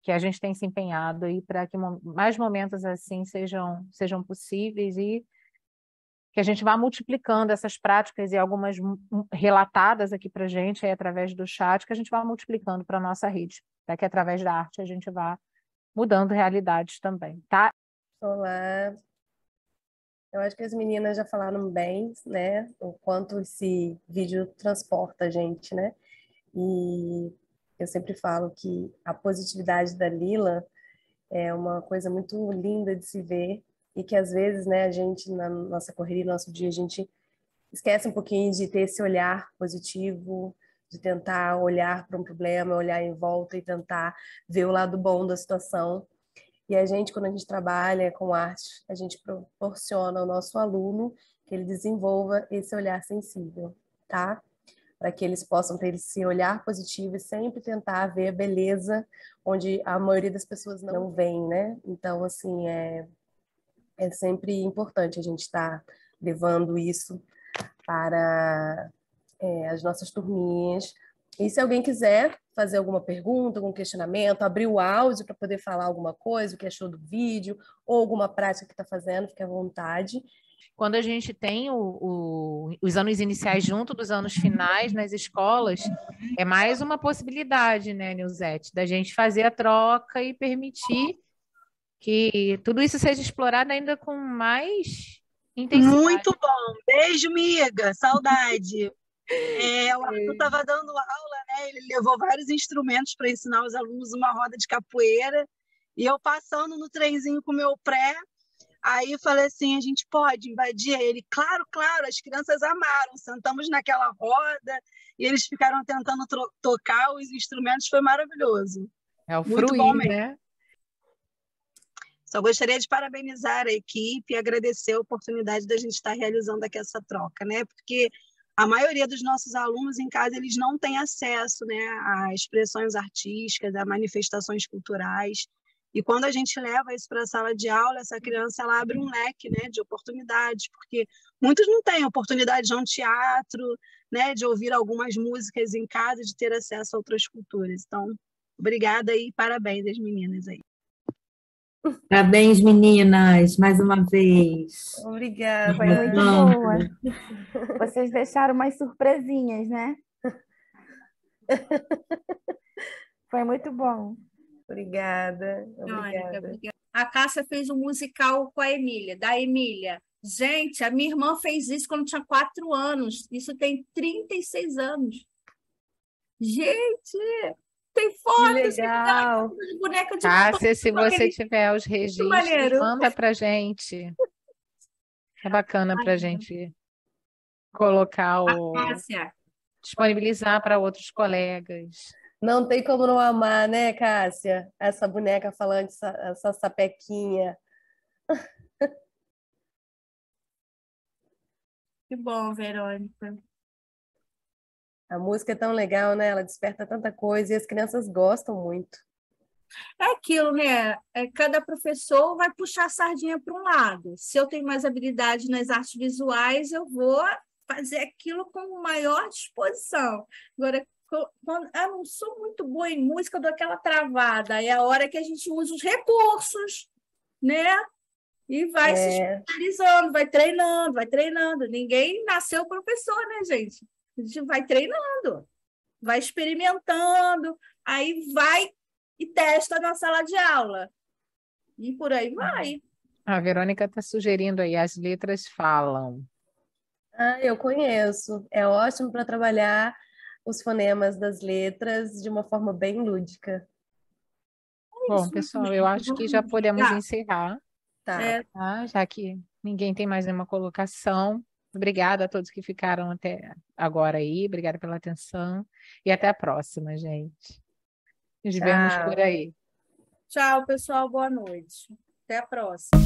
a gente tem se empenhado aí para que mais momentos assim sejam possíveis e que a gente vá multiplicando essas práticas e algumas relatadas aqui para a gente aí através do chat, que a gente vá multiplicando para a nossa rede, para que através da arte a gente vá mudando realidades também, tá? Olá. Eu acho que as meninas já falaram bem, né? O quanto esse vídeo transporta a gente, né? E eu sempre falo que a positividade da Lila é uma coisa muito linda de se ver e que às vezes, né, a gente na nossa correria, no nosso dia, a gente esquece um pouquinho de ter esse olhar positivo, de tentar olhar para um problema, olhar em volta e tentar ver o lado bom da situação. E a gente, quando a gente trabalha com arte, a gente proporciona ao nosso aluno que ele desenvolva esse olhar sensível, tá? Para que eles possam ter esse olhar positivo e sempre tentar ver a beleza onde a maioria das pessoas não vê, né? Então, assim, é sempre importante a gente estar levando isso para as nossas turminhas. E se alguém quiser fazer alguma pergunta, algum questionamento, abrir o áudio para poder falar alguma coisa, o que achou do vídeo, ou alguma prática que está fazendo, fique à vontade. Quando a gente tem os anos iniciais junto dos anos finais nas escolas, é mais uma possibilidade, né, Nilzete, da gente fazer a troca e permitir que tudo isso seja explorado ainda com mais intensidade. Muito bom. Beijo, miga. Saudade. O Arthur estava dando aula, né? Ele levou vários instrumentos para ensinar os alunos uma roda de capoeira. E eu passando no trenzinho com o meu pré, aí falei assim, a gente pode invadir? Ele, claro, claro, as crianças amaram. Sentamos naquela roda e eles ficaram tentando tocar os instrumentos, foi maravilhoso. É o muito fruir, bom mesmo. né? Só gostaria de parabenizar a equipe e agradecer a oportunidade da gente estar realizando aqui essa troca, né? Porque a maioria dos nossos alunos em casa, eles não têm acesso, né, a expressões artísticas, a manifestações culturais. E quando a gente leva isso para a sala de aula, essa criança ela abre um leque, né, de oportunidades, porque muitos não têm oportunidade de ir a um teatro, né, de ouvir algumas músicas em casa, de ter acesso a outras culturas. Então, obrigada e parabéns às meninas aí. Parabéns, meninas, mais uma vez. Obrigada. Foi muito boa. Vocês deixaram umas surpresinhas, né? Foi muito bom. Obrigada. Obrigada. A Cássia fez um musical com a Emília, da Emília. Gente, a minha irmã fez isso quando tinha 4 anos. Isso tem 36 anos. Gente, tem foto. Que legal. Boneca de Cássia, se você tiver os registros, maneiro. manda pra gente. É bacana pra gente colocar disponibilizar para outros colegas. Não tem como não amar, né, Cássia? Essa boneca falante, essa sapequinha. Que bom, Verônica. A música é tão legal, né? Ela desperta tanta coisa e as crianças gostam muito. É aquilo, né? Cada professor vai puxar a sardinha para um lado. Se eu tenho mais habilidade nas artes visuais, eu vou fazer aquilo com maior disposição. Agora, quando eu não sou muito boa em música, eu dou aquela travada. É a hora que a gente usa os recursos, né? E vai se especializando, vai treinando, vai treinando. Ninguém nasceu professor, né, gente? A gente vai treinando, vai experimentando, aí vai e testa na sala de aula. E por aí vai. A Verônica está sugerindo aí, as letras falam. Eu conheço. É ótimo para trabalhar os fonemas das letras de uma forma bem lúdica. Bom, pessoal, eu acho que já podemos encerrar, Tá. já que ninguém tem mais nenhuma colocação. Obrigada a todos que ficaram até agora aí. Obrigada pela atenção. E até a próxima, gente. Nos vemos por aí. Tchau, pessoal. Boa noite. Até a próxima.